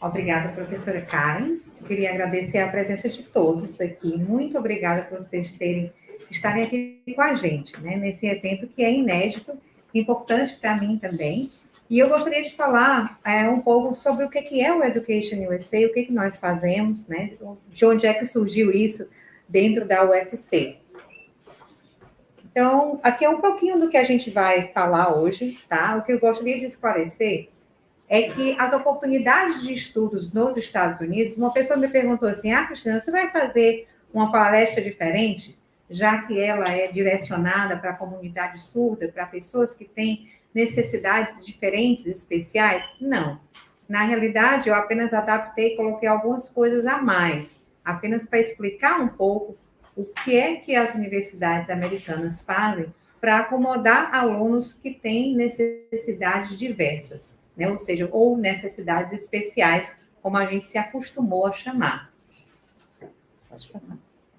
Obrigada, professora Karen. Queria agradecer a presença de todos aqui. Muito obrigada por vocês estarem aqui com a gente, né, nesse evento que é inédito, importante para mim também. E eu gostaria de falar um pouco sobre o que é o Education USA, o que nós fazemos, né, de onde é que surgiu isso dentro da UFC. Então, aqui é um pouquinho do que a gente vai falar hoje, tá? O que eu gostaria de esclarecer é que as oportunidades de estudos nos Estados Unidos, uma pessoa me perguntou assim, Cristina, você vai fazer uma palestra diferente, já que ela é direcionada para a comunidade surda, para pessoas que têm necessidades diferentes, especiais? Não. Na realidade, eu apenas adaptei e coloquei algumas coisas a mais, apenas para explicar um pouco o que é que as universidades americanas fazem para acomodar alunos que têm necessidades diversas. Né? Ou seja, ou necessidades especiais, como a gente se acostumou a chamar. Pode passar.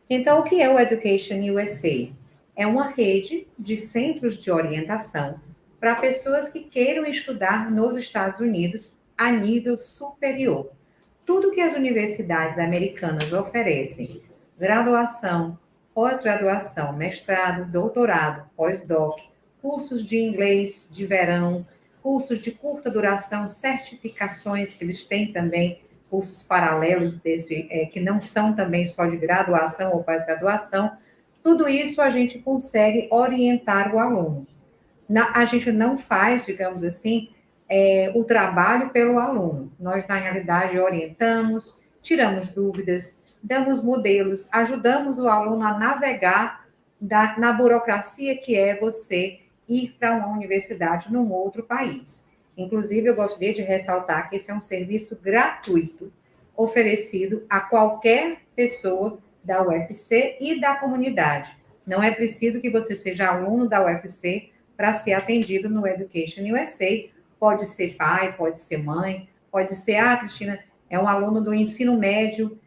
Então, o que é o Education USA? É uma rede de centros de orientação para pessoas que queiram estudar nos Estados Unidos a nível superior. Tudo que as universidades americanas oferecem, graduação, pós-graduação, mestrado, doutorado, pós-doc, cursos de inglês de verão, cursos de curta duração, certificações, que eles têm também cursos paralelos desse, que não são também só de graduação ou pós-graduação, tudo isso a gente consegue orientar o aluno. A gente não faz, digamos assim, o trabalho pelo aluno. Nós, na realidade, orientamos, tiramos dúvidas, damos modelos, ajudamos o aluno a navegar na burocracia que é você ir para uma universidade num outro país. Inclusive, eu gostaria de ressaltar que esse é um serviço gratuito, oferecido a qualquer pessoa da UFC e da comunidade. Não é preciso que você seja aluno da UFC para ser atendido no Education USA. Pode ser pai, pode ser mãe, pode ser, Cristina, é um aluno do ensino médio,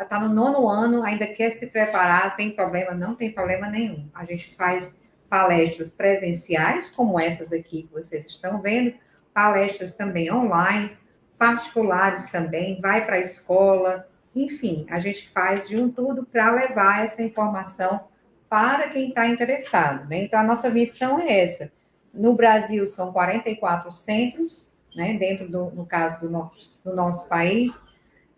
está no 9º ano, ainda quer se preparar, tem problema? Não tem problema nenhum. A gente faz palestras presenciais, como essas aqui que vocês estão vendo, palestras também online, particulares também, vai para a escola, enfim, a gente faz de um tudo para levar essa informação para quem está interessado, né? Então, a nossa missão é essa. No Brasil, são 44 centros, né? Dentro, no caso do nosso país.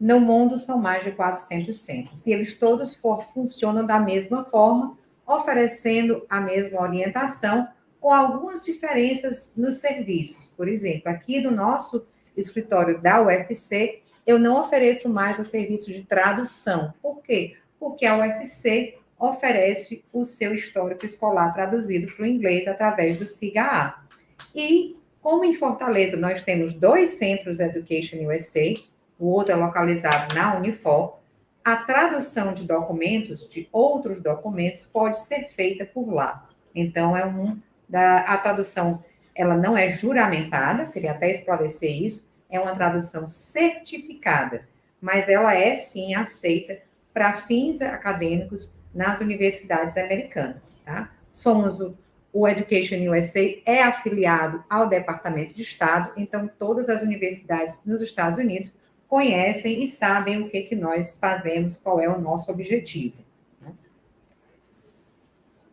No mundo, são mais de 400 centros. E eles todos funcionam da mesma forma, oferecendo a mesma orientação, com algumas diferenças nos serviços. Por exemplo, aqui no nosso escritório da UFC, eu não ofereço mais o serviço de tradução. Por quê? Porque a UFC oferece o seu histórico escolar traduzido para o inglês através do SIGA-A. E, como em Fortaleza nós temos 2 centros Education USA, o outro é localizado na Unifor, a tradução de documentos, de outros documentos, pode ser feita por lá. Então, a tradução, ela não é juramentada, queria até esclarecer isso, é uma tradução certificada, mas ela é, sim, aceita para fins acadêmicos nas universidades americanas, tá? O Education USA é afiliado ao Departamento de Estado, então todas as universidades nos Estados Unidos conhecem e sabem o que nós fazemos, qual é o nosso objetivo. Né?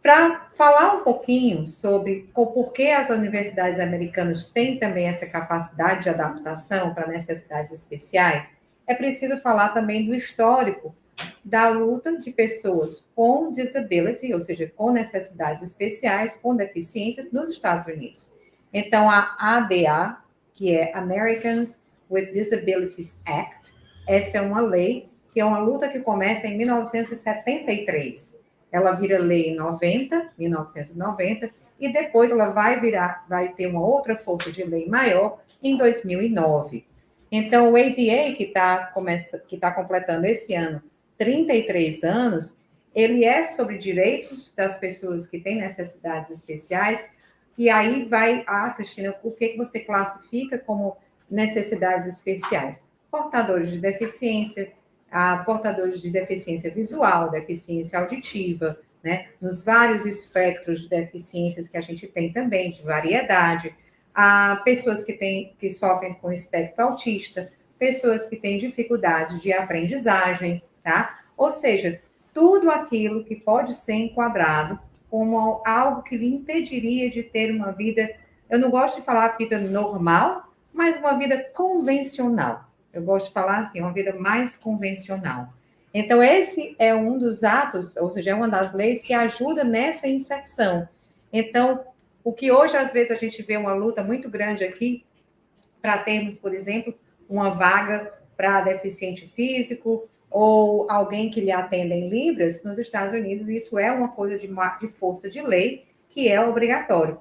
Para falar um pouquinho sobre por que as universidades americanas têm também essa capacidade de adaptação para necessidades especiais, é preciso falar também do histórico da luta de pessoas com disability, ou seja, com necessidades especiais, com deficiências, nos Estados Unidos. Então, a ADA, que é Americans with Disabilities Act, essa é uma lei, que é uma luta que começa em 1973. Ela vira lei em 1990, e depois ela vai ter uma outra força de lei maior em 2009. Então, o ADA, que tá completando esse ano 33 anos, ele é sobre direitos das pessoas que têm necessidades especiais, e aí Cristina, o que você classifica como necessidades especiais? Portadores de deficiência, portadores de deficiência visual, deficiência auditiva, né? Nos vários espectros de deficiências que a gente tem também, de variedade, pessoas que sofrem com espectro autista, pessoas que têm dificuldades de aprendizagem, tá? Ou seja, tudo aquilo que pode ser enquadrado como algo que lhe impediria de ter uma vida, eu não gosto de falar vida normal, mas uma vida convencional. Eu gosto de falar assim, uma vida mais convencional. Então, esse é um dos atos, ou seja, é uma das leis que ajuda nessa inserção. Então, o que hoje, às vezes, a gente vê uma luta muito grande aqui para termos, por exemplo, uma vaga para deficiente físico ou alguém que lhe atenda em Libras, nos Estados Unidos, isso é uma coisa de força de lei que é obrigatório.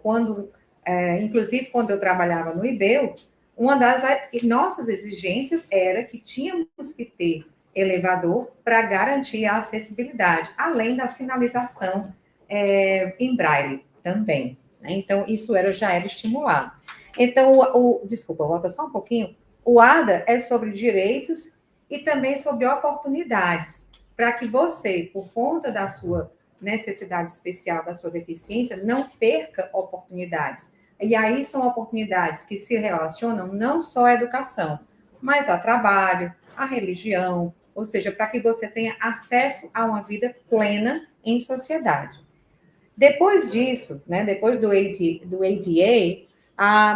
Inclusive, quando eu trabalhava no IBEU, uma das nossas exigências era que tínhamos que ter elevador para garantir a acessibilidade, além da sinalização em braille também. Né? Então, isso já era estimulado. Então, desculpa, volta só um pouquinho. O ADA é sobre direitos e também sobre oportunidades, para que você, por conta da sua necessidade especial, da sua deficiência, não perca oportunidades. E aí são oportunidades que se relacionam não só à educação, mas a trabalho, à religião, ou seja, para que você tenha acesso a uma vida plena em sociedade. Depois disso, né, depois do ADA,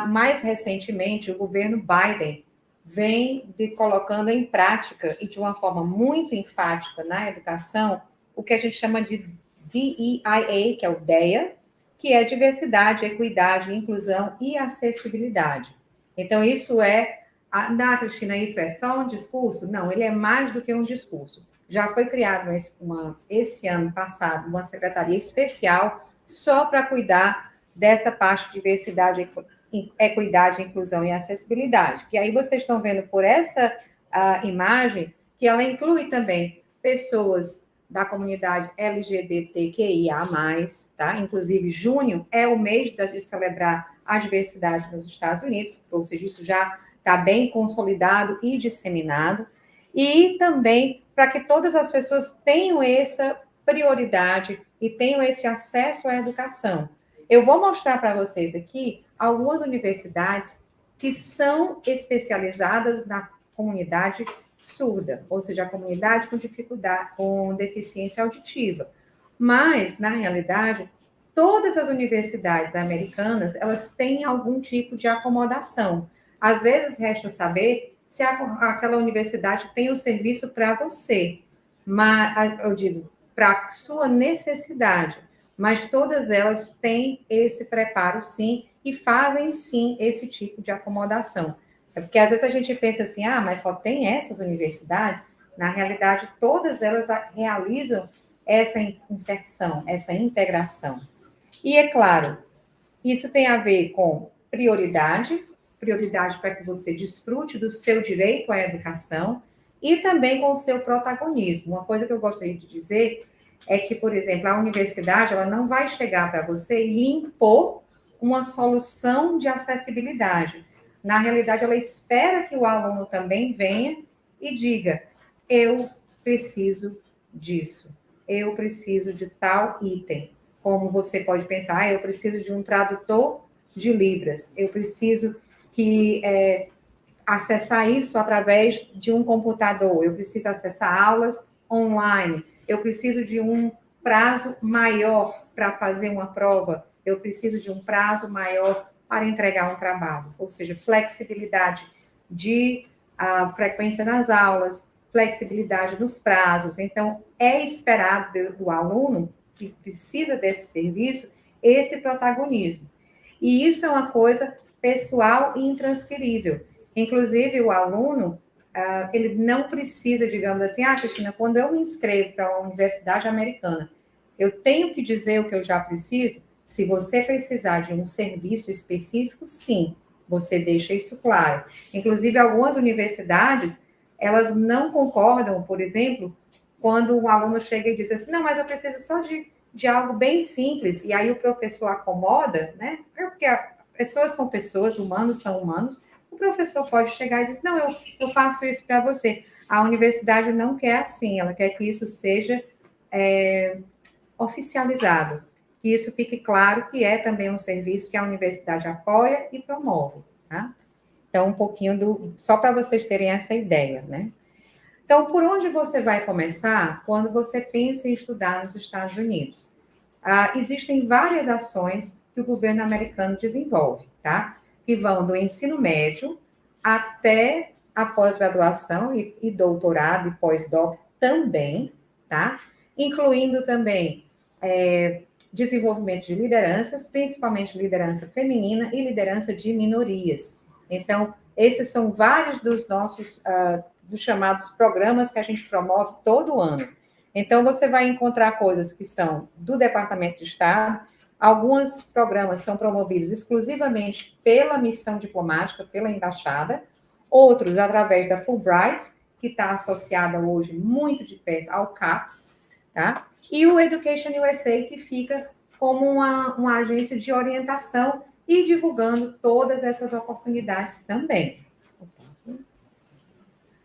mais recentemente, o governo Biden vem colocando em prática, e de uma forma muito enfática na educação, o que a gente chama de DEIA, que é o DEA, que é diversidade, equidade, inclusão e acessibilidade. Então, Cristina, isso é só um discurso? Não, ele é mais do que um discurso. Já foi criado esse ano passado uma secretaria especial só para cuidar dessa parte de diversidade, equidade, inclusão e acessibilidade. Que aí vocês estão vendo por essa imagem que ela inclui também pessoas da comunidade LGBTQIA+, tá? Inclusive, junho é o mês de celebrar a diversidade nos Estados Unidos, ou seja, isso já está bem consolidado e disseminado. E também para que todas as pessoas tenham essa prioridade e tenham esse acesso à educação. Eu vou mostrar para vocês aqui algumas universidades que são especializadas na comunidade surda, ou seja, a comunidade com dificuldade, com deficiência auditiva. Mas, na realidade, todas as universidades americanas, elas têm algum tipo de acomodação. Às vezes, resta saber se aquela universidade tem o serviço para você, mas, eu digo, para a sua necessidade, mas todas elas têm esse preparo, sim, e fazem, sim, esse tipo de acomodação. É porque às vezes a gente pensa assim, mas só tem essas universidades. Na realidade, todas elas realizam essa inserção, essa integração. E é claro, isso tem a ver com prioridade para que você desfrute do seu direito à educação e também com o seu protagonismo. Uma coisa que eu gostaria de dizer é que, por exemplo, a universidade ela não vai chegar para você e lhe impor uma solução de acessibilidade. Na realidade, ela espera que o aluno também venha e diga: eu preciso disso, eu preciso de tal item. Como você pode pensar, eu preciso de um tradutor de Libras, eu preciso acessar isso através de um computador, eu preciso acessar aulas online, eu preciso de um prazo maior para fazer uma prova, eu preciso de um prazo maior para entregar um trabalho, ou seja, flexibilidade de frequência nas aulas, flexibilidade nos prazos. Então, é esperado do aluno que precisa desse serviço, esse protagonismo. E isso é uma coisa pessoal e intransferível. Inclusive, o aluno, ele não precisa, digamos assim, Cristina, quando eu me inscrevo para uma universidade americana, eu tenho que dizer o que eu já preciso? Se você precisar de um serviço específico, sim, você deixa isso claro. Inclusive, algumas universidades, elas não concordam, por exemplo, quando um aluno chega e diz assim, não, mas eu preciso só de algo bem simples, e aí o professor acomoda, né? Porque pessoas são pessoas, humanos são humanos, o professor pode chegar e dizer, não, eu faço isso para você. A universidade não quer assim, ela quer que isso seja oficializado, que isso fique claro que é também um serviço que a universidade apoia e promove, tá? Então, um pouquinho só para vocês terem essa ideia, né? Então, por onde você vai começar quando você pensa em estudar nos Estados Unidos? Existem várias ações que o governo americano desenvolve, tá? Que vão do ensino médio até a pós-graduação e doutorado e pós-doc também, tá? Incluindo também desenvolvimento de lideranças, principalmente liderança feminina e liderança de minorias. Então, esses são vários dos nossos dos chamados programas que a gente promove todo ano. Então, você vai encontrar coisas que são do Departamento de Estado, alguns programas são promovidos exclusivamente pela missão diplomática, pela embaixada, outros através da Fulbright, que está associada hoje muito de perto ao CAPES, tá? E o Education USA, que fica como uma agência de orientação e divulgando todas essas oportunidades também.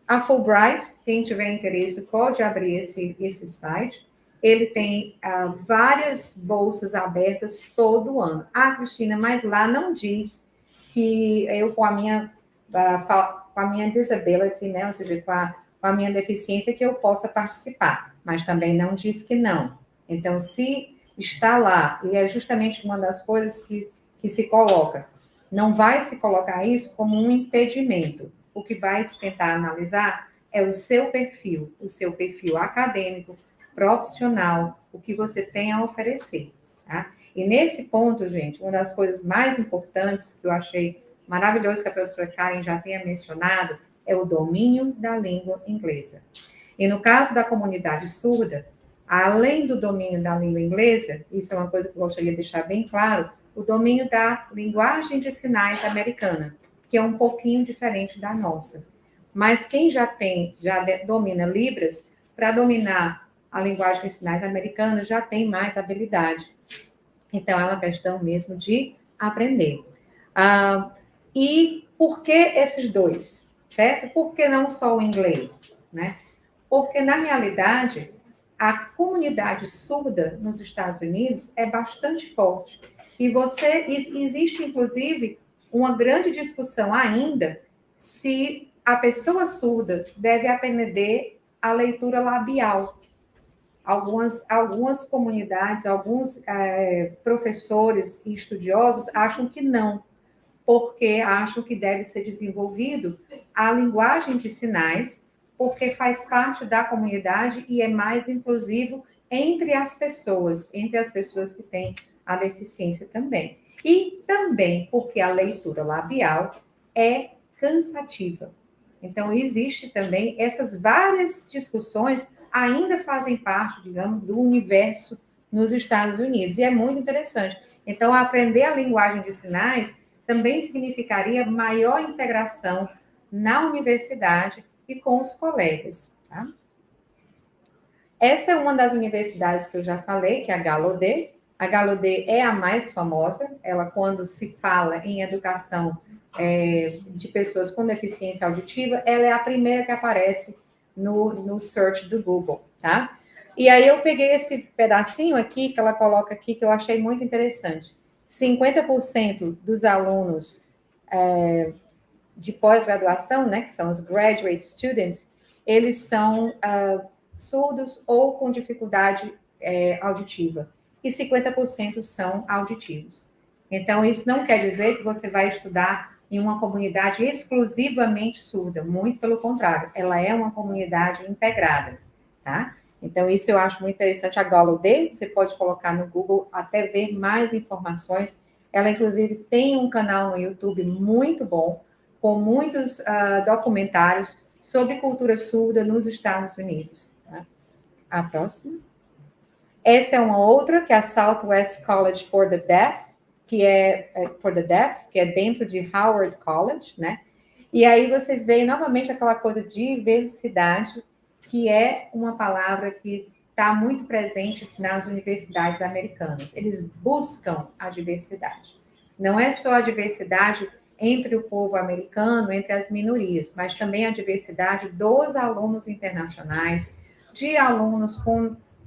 A Fulbright, quem tiver interesse, pode abrir esse site. Ele tem várias bolsas abertas todo ano. Cristina, mas lá não diz que eu, com a minha disability, né, ou seja, com a minha deficiência, que eu possa participar. Mas também não diz que não. Então, se está lá, e é justamente uma das coisas que se coloca, não vai se colocar isso como um impedimento. O que vai se tentar analisar é o seu perfil acadêmico, profissional, o que você tem a oferecer, tá? E nesse ponto, gente, uma das coisas mais importantes que eu achei maravilhoso que a professora Karen já tenha mencionado é o domínio da língua inglesa. E no caso da comunidade surda, além do domínio da língua inglesa, isso é uma coisa que eu gostaria de deixar bem claro, o domínio da linguagem de sinais americana, que é um pouquinho diferente da nossa. Mas quem já domina Libras, para dominar a linguagem de sinais americana, já tem mais habilidade. Então, é uma questão mesmo de aprender. E por que esses dois, certo? Por que não só o inglês, né? Porque, na realidade, a comunidade surda nos Estados Unidos é bastante forte. E existe, inclusive, uma grande discussão ainda se a pessoa surda deve aprender a leitura labial. Algumas comunidades, alguns professores e estudiosos acham que não, porque acham que deve ser desenvolvido a linguagem de sinais, porque faz parte da comunidade e é mais inclusivo entre as pessoas que têm a deficiência também. E também porque a leitura labial é cansativa. Então, existe também essas várias discussões ainda fazem parte, digamos, do universo nos Estados Unidos, e é muito interessante. Então, aprender a linguagem de sinais também significaria maior integração na universidade e com os colegas, tá? Essa é uma das universidades que eu já falei, que é a Gallaudet. A Gallaudet é a mais famosa. Ela, quando se fala em educação de pessoas com deficiência auditiva, ela é a primeira que aparece no search do Google, tá? E aí eu peguei esse pedacinho aqui, que ela coloca aqui, que eu achei muito interessante. 50% dos alunos de pós-graduação, né, que são os graduate students, eles são surdos ou com dificuldade auditiva, e 50% são auditivos. Então, isso não quer dizer que você vai estudar em uma comunidade exclusivamente surda, muito pelo contrário, ela é uma comunidade integrada, tá? Então, isso eu acho muito interessante. A Gallaudet, você pode colocar no Google até ver mais informações. Ela, inclusive, tem um canal no YouTube muito bom, com muitos documentários sobre cultura surda nos Estados Unidos. Tá? A próxima. Essa é uma outra, que é a Southwest College for the Deaf, que é dentro de Howard College, né? E aí vocês veem novamente aquela coisa de diversidade, que é uma palavra que está muito presente nas universidades americanas. Eles buscam a diversidade. Não é só a diversidade entre o povo americano, entre as minorias, mas também a diversidade dos alunos internacionais, de alunos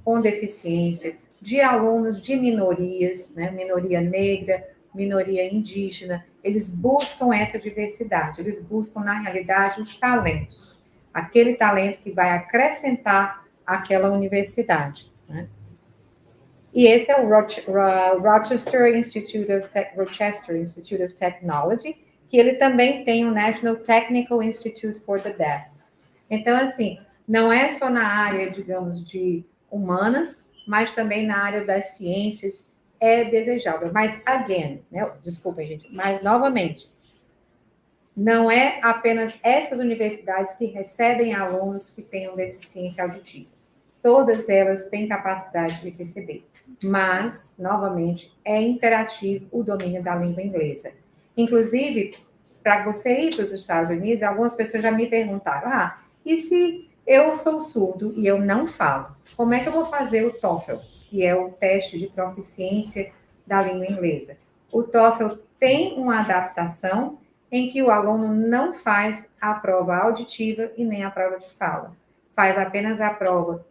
com deficiência, de alunos de minorias, né? Minoria negra, minoria indígena. Eles buscam essa diversidade, eles buscam, na realidade, os talentos. Aquele talento que vai acrescentar aquela universidade. Né? E esse é o Rochester Institute of Technology, que ele também tem o National Technical Institute for the Deaf. Então, assim, não é só na área, digamos, de humanas, mas também na área das ciências é desejável. Mas, again, né? Desculpem, gente, mas, novamente, não é apenas essas universidades que recebem alunos que tenham deficiência auditiva. Todas elas têm capacidade de receber. Mas, novamente, é imperativo o domínio da língua inglesa. Inclusive, para você ir para os Estados Unidos, algumas pessoas já me perguntaram, e se eu sou surdo e eu não falo, como é que eu vou fazer o TOEFL, que é o teste de proficiência da língua inglesa? O TOEFL tem uma adaptação em que o aluno não faz a prova auditiva e nem a prova de fala. Faz apenas a prova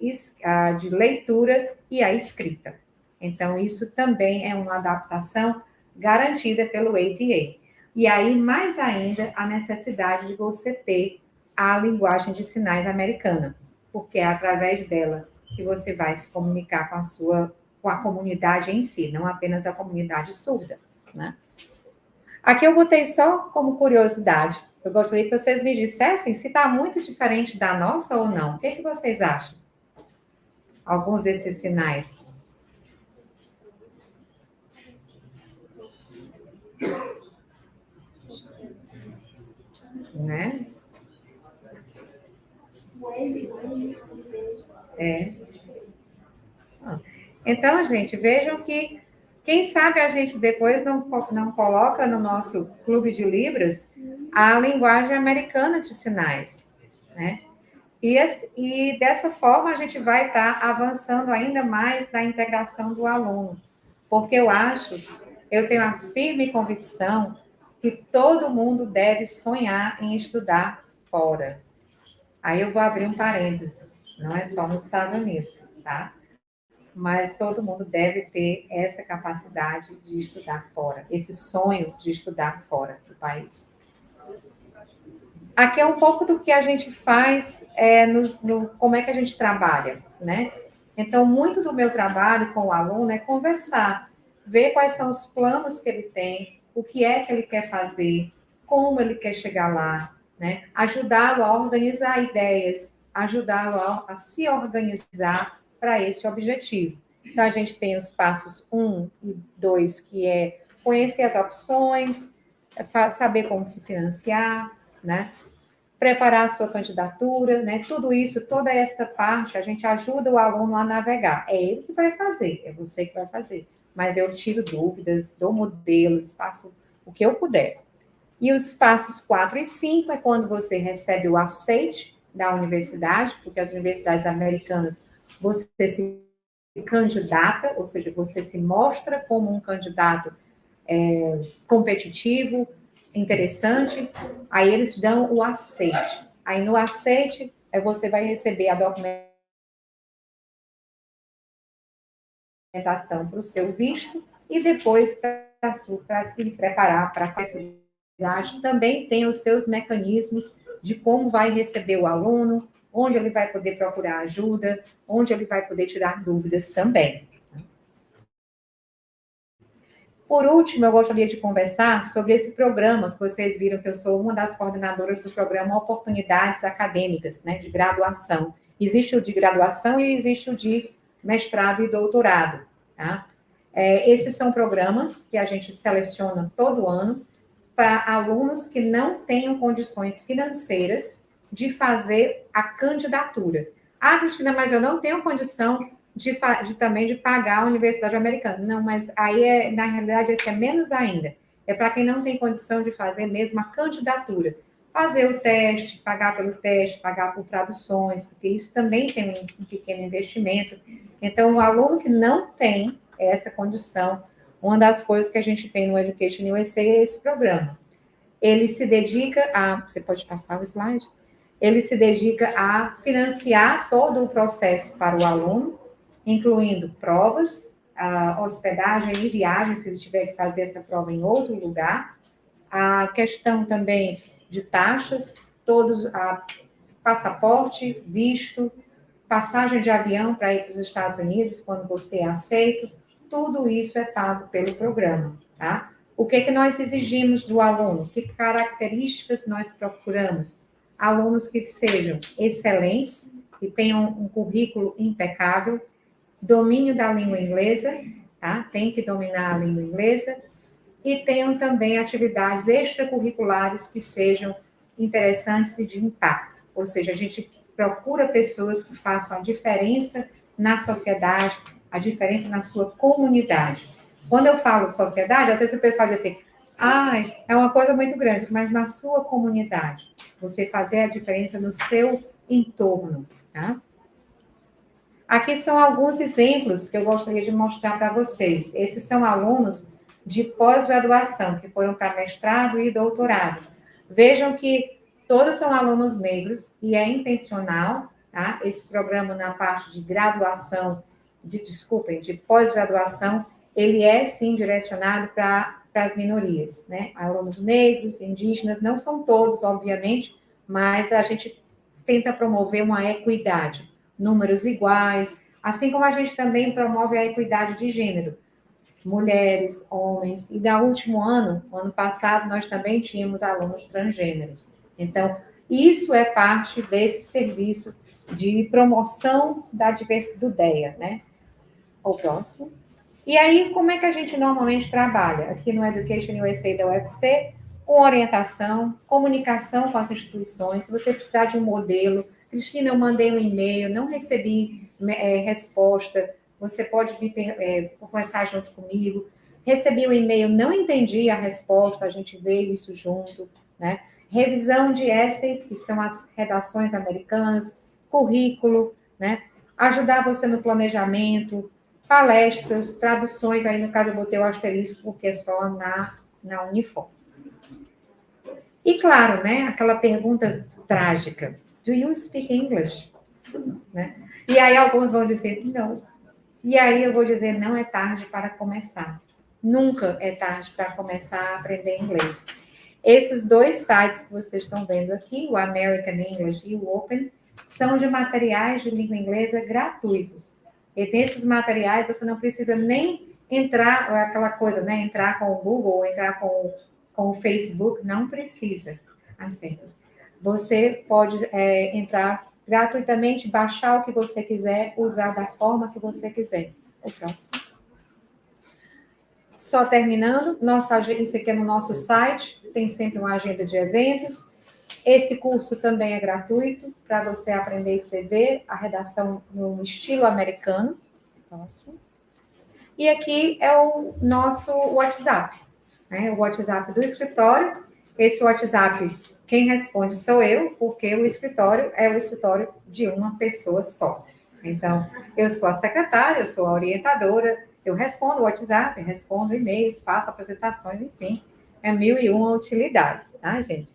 de leitura e a escrita. Então, isso também é uma adaptação garantida pelo ADA. E aí, mais ainda, a necessidade de você ter a linguagem de sinais americana, porque é através dela que você vai se comunicar com a comunidade em si, não apenas a comunidade surda, né? Aqui eu botei só como curiosidade. Eu gostaria que vocês me dissessem se está muito diferente da nossa ou não. O que vocês acham? Alguns desses sinais. Né? Então, gente, vejam que quem sabe a gente depois não coloca no nosso clube de Libras a linguagem americana de sinais, né? E dessa forma a gente vai estar avançando ainda mais na integração do aluno, porque eu tenho a firme convicção que todo mundo deve sonhar em estudar fora. Aí eu vou abrir um parênteses, não é só nos Estados Unidos, tá? Mas todo mundo deve ter essa capacidade de estudar fora, esse sonho de estudar fora do país. Aqui é um pouco do que a gente faz, como é que a gente trabalha, né? Então, muito do meu trabalho com o aluno é conversar, ver quais são os planos que ele tem, o que é que ele quer fazer, como ele quer chegar lá, né? Ajudá-lo a organizar ideias, ajudá-lo a se organizar para esse objetivo. Então, a gente tem os passos 1 e 2, que é conhecer as opções, saber como se financiar, né? Preparar a sua candidatura, né? Tudo isso, toda essa parte, a gente ajuda o aluno a navegar. É ele que vai fazer, é você que vai fazer. Mas eu tiro dúvidas, dou modelos, faço o que eu puder. E os passos 4 e 5 é quando você recebe o aceite da universidade, porque as universidades americanas, você se candidata, ou seja, você se mostra como um candidato competitivo, interessante, aí eles dão o aceite. Aí no aceite, você vai receber a documentação para o seu visto e depois para se preparar para a universidade. Também tem os seus mecanismos de como vai receber o aluno, onde ele vai poder procurar ajuda, onde ele vai poder tirar dúvidas também. Por último, eu gostaria de conversar sobre esse programa, que vocês viram que eu sou uma das coordenadoras do programa Oportunidades Acadêmicas, né, de graduação. Existe o de graduação e existe o de mestrado e doutorado, tá? Esses são programas que a gente seleciona todo ano para alunos que não tenham condições financeiras de fazer a candidatura. Ah, Cristina, mas eu não tenho condição também de pagar a Universidade Americana. Não, mas aí, na realidade, esse é menos ainda. É para quem não tem condição de fazer mesmo a candidatura. Fazer o teste, pagar pelo teste, pagar por traduções, porque isso também tem um pequeno investimento. Então, o aluno que não tem essa condição, uma das coisas que a gente tem no Education USA é esse programa. Ele se dedica a... Você pode passar o slide? Ele se dedica a financiar todo o processo para o aluno, incluindo provas, hospedagem e viagem, se ele tiver que fazer essa prova em outro lugar, a questão também de taxas, todos, passaporte, visto, passagem de avião para ir para os Estados Unidos, quando você é aceito, tudo isso é pago pelo programa, tá? O que nós exigimos do aluno? Que características nós procuramos? Alunos que sejam excelentes, que tenham um currículo impecável, domínio da língua inglesa, tá? Tem que dominar a língua inglesa, e tenham também atividades extracurriculares que sejam interessantes e de impacto. Ou seja, a gente procura pessoas que façam a diferença na sociedade, a diferença na sua comunidade. Quando eu falo sociedade, às vezes o pessoal diz assim, é uma coisa muito grande, mas na sua comunidade, você fazer a diferença no seu entorno, tá? Aqui são alguns exemplos que eu gostaria de mostrar para vocês. Esses são alunos de pós-graduação, que foram para mestrado e doutorado. Vejam que todos são alunos negros e é intencional, tá? Esse programa na parte de graduação, de pós-graduação, ele é sim direcionado para as minorias, né? Alunos negros, indígenas, não são todos, obviamente, mas a gente tenta promover uma equidade, números iguais, assim como a gente também promove a equidade de gênero, mulheres, homens, e no último ano passado, nós também tínhamos alunos transgêneros. Então, isso é parte desse serviço de promoção da diversidade do DEA, né? O próximo. E aí, como é que a gente normalmente trabalha? Aqui no Education USA da UFC, com orientação, comunicação com as instituições. Se você precisar de um modelo, Cristina, eu mandei um e-mail, não recebi resposta, você pode vir conversar junto comigo. Recebi o e-mail, não entendi a resposta, a gente veio isso junto, né? Revisão de essays, que são as redações americanas, currículo, né? Ajudar você no planejamento, palestras, traduções, aí no caso eu botei o asterisco porque é só na Unifor. E claro, né, aquela pergunta trágica, do you speak English? Né? E aí alguns vão dizer, não. E aí eu vou dizer, não é tarde para começar. Nunca é tarde para começar a aprender inglês. Esses dois sites que vocês estão vendo aqui, o American English e o Open, são de materiais de língua inglesa gratuitos. E nesses materiais você não precisa nem entrar, aquela coisa, né? Entrar com o Google, ou entrar com o Facebook, não precisa. Assim, você pode entrar gratuitamente, baixar o que você quiser, usar da forma que você quiser. O próximo. Só terminando, isso aqui é no nosso site, tem sempre uma agenda de eventos. Esse curso também é gratuito para você aprender a escrever a redação no estilo americano. Próximo. E aqui é o nosso WhatsApp, né? O WhatsApp do escritório. Esse WhatsApp, quem responde sou eu, porque o escritório é o escritório de uma pessoa só. Então, eu sou a secretária, eu sou a orientadora, eu respondo o WhatsApp, respondo e-mails, faço apresentações, enfim, é 1001 utilidades, tá, gente?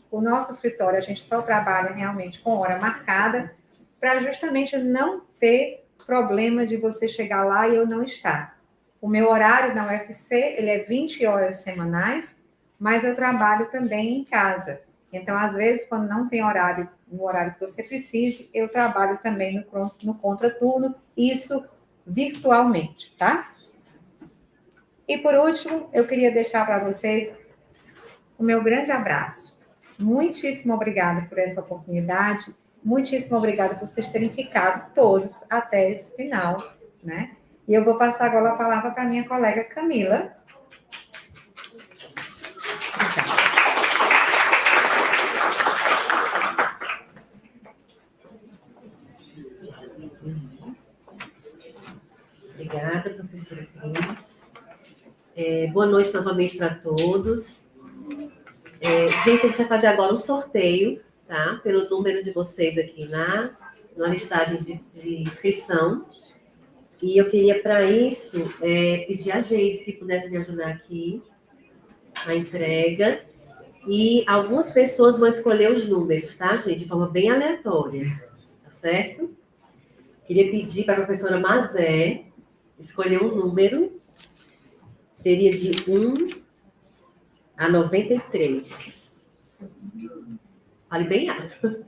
O nosso escritório, a gente só trabalha realmente com hora marcada, para justamente não ter problema de você chegar lá e eu não estar. O meu horário na UFC, ele é 20 horas semanais, mas eu trabalho também em casa. Então, às vezes, quando não tem horário, no horário que você precise, eu trabalho também no contraturno, isso virtualmente, tá? E, por último, eu queria deixar para vocês o meu grande abraço. Muitíssimo obrigada por essa oportunidade. Muitíssimo obrigada por vocês terem ficado todos até esse final, né? E eu vou passar agora a palavra para a minha colega Camila. Obrigada, professora Cris. Boa noite novamente para todos. Gente, a gente vai fazer agora um sorteio, tá? Pelo número de vocês aqui na listagem de inscrição. E eu queria, para isso, pedir a Geise que pudesse me ajudar aqui na entrega. E algumas pessoas vão escolher os números, tá, gente? De forma bem aleatória, tá certo? Queria pedir para a professora Mazé escolher um número. Seria de 1 a 93. Fale bem alto.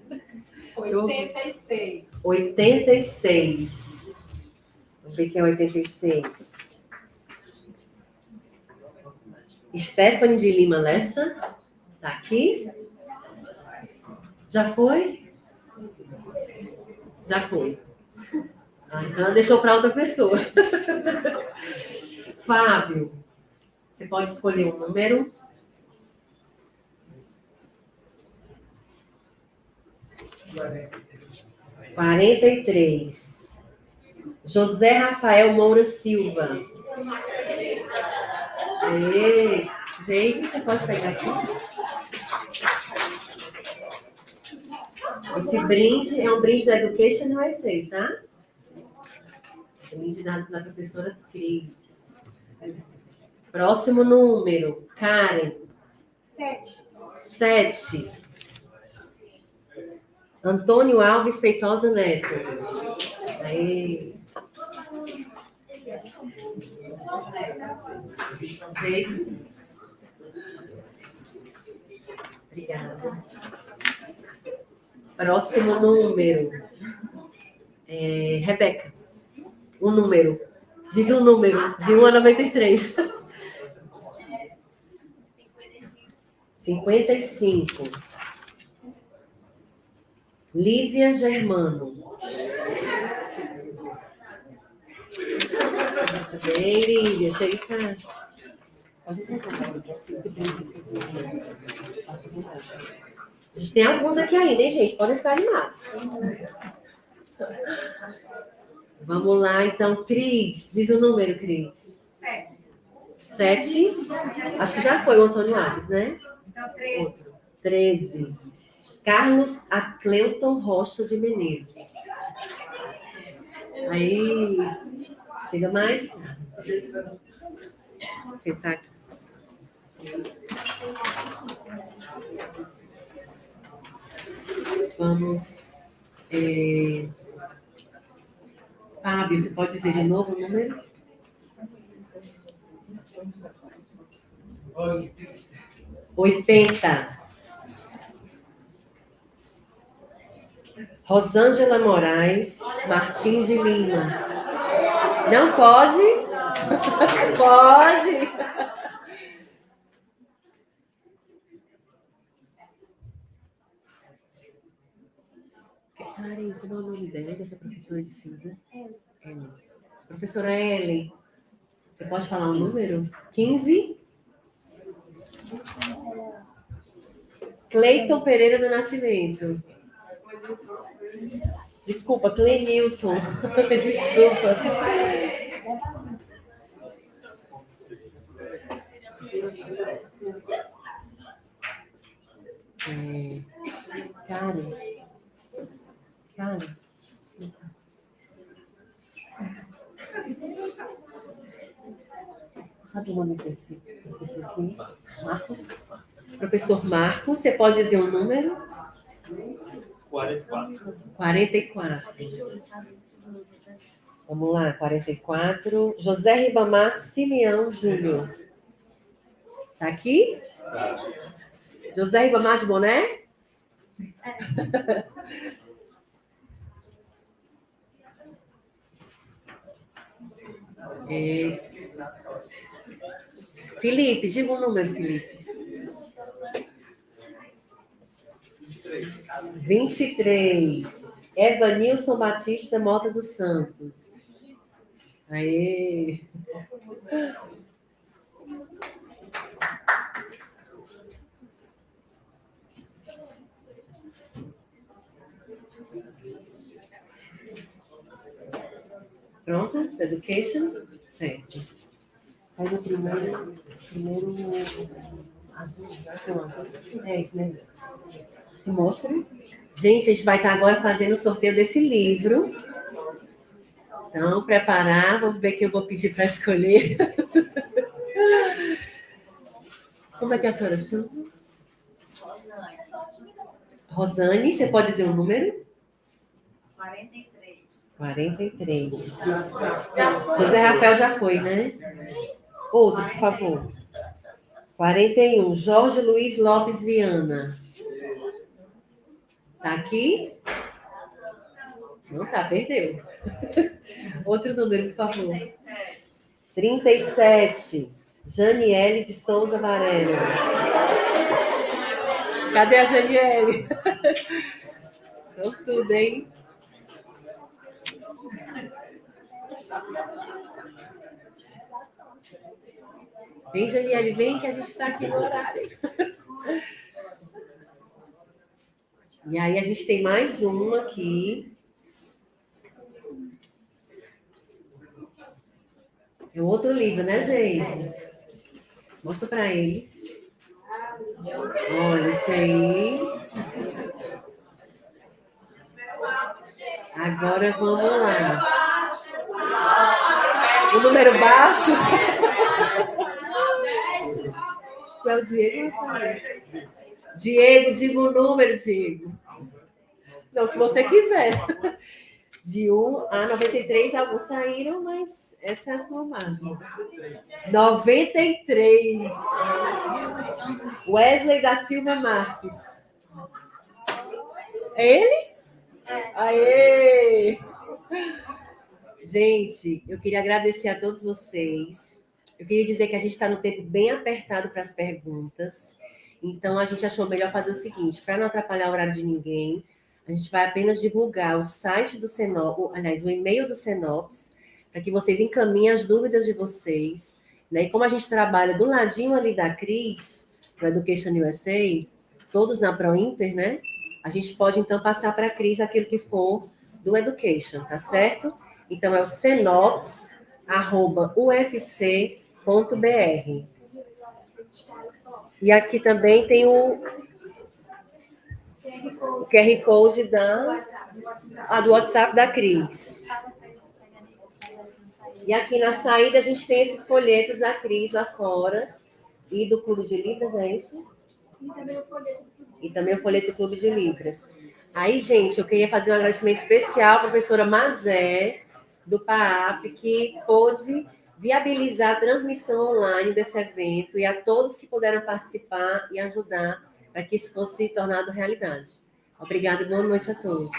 86. 86. Vamos ver quem é 86. Stephanie de Lima Lessa. Tá aqui? Já foi? Já foi. Então ela deixou para outra pessoa. Fábio, você pode escolher um número. Quarenta. 43. José Rafael Moura Silva. Aê. Gente, você pode pegar aqui? Esse brinde é um brinde do Education USA, tá? Brinde da professora Cris. Próximo número, Karen. 7. Antônio Alves Feitosa Neto. Aí. Jason. Obrigada. Próximo número. Rebeca. Um número. Diz um número. De 1 a 93. 55. Lívia Germano. Bem, Lívia, chega cá. A gente tem alguns aqui ainda, hein, gente? Podem ficar animados. Vamos lá, então, Cris. Diz o número, Cris. 7. Acho que já foi o Antônio Alves, né? Então, 13. Outro. 13. Carlos Acleuton Rocha de Menezes. Aí, chega mais. Sentar aqui. Vamos. Fábio, você pode dizer de novo o número? 80. Rosângela Moraes Martins de Lima. Não pode? Pode. Karen, como é o nome dela, dessa professora de cinza? Ellen. Professora Ellen, você pode falar um número? 15? Cleiton Pereira do Nascimento. Desculpa, Clenilton. Desculpa. Karen. Sabe o nome desse professor aqui? Marcos? Professor Marcos, você pode dizer um número? 44. Vamos lá, 44. José Ribamar Simeão Júnior. Tá aqui? José Ribamar de Boné? Felipe, diga um número, Felipe. 23. Evanilson Batista Mota dos Santos. Aê! Pronto? Education? Certo. Faz o primeiro azul. É isso, né? Tu mostra? Gente, a gente vai estar agora fazendo o sorteio desse livro. Então, preparar. Vamos ver o que eu vou pedir para escolher. Como é que a senhora chama? Rosane, você pode dizer um número? 43. José Rafael já foi, né? Outro, por favor. 41. Jorge Luiz Lopes Viana. Tá aqui? Não tá, perdeu. Outro número, por favor. 37. Janiele de Souza Varela. Cadê a Janiele? Sortudo, hein? Vem, Janiele, vem que a gente está aqui no horário. E aí a gente tem mais uma aqui. É um outro livro, né, gente? Mostra para eles. Olha, esse aí. Agora vamos lá. O número baixo. Tu é o Diego? Diego, diga o número, Diego. Não, o que você quiser. De 1 a 93, alguns saíram, mas essa é a sua margem. 93. Wesley da Silva Marques. É ele? Aê! Gente, eu queria agradecer a todos vocês. Eu queria dizer que a gente está no tempo bem apertado para as perguntas. Então, a gente achou melhor fazer o seguinte, para não atrapalhar o horário de ninguém, a gente vai apenas divulgar o site do Cenops, aliás, o e-mail do Cenops, para que vocês encaminhem as dúvidas de vocês. Né? E como a gente trabalha do ladinho ali da Cris, do Education USA, todos na ProInter, né? A gente pode, então, passar para a Cris aquilo que for do Education, tá certo? Então, é o cenops@ufc.br. E aqui também tem o QR Code do WhatsApp da Cris. E aqui na saída a gente tem esses folhetos da Cris lá fora. E do Clube de Libras, é isso? E também o folheto do Clube de Libras. Aí, gente, eu queria fazer um agradecimento especial à professora Mazé, do PAAP, que pôde viabilizar a transmissão online desse evento e a todos que puderam participar e ajudar para que isso fosse tornado realidade. Obrigada e boa noite a todos.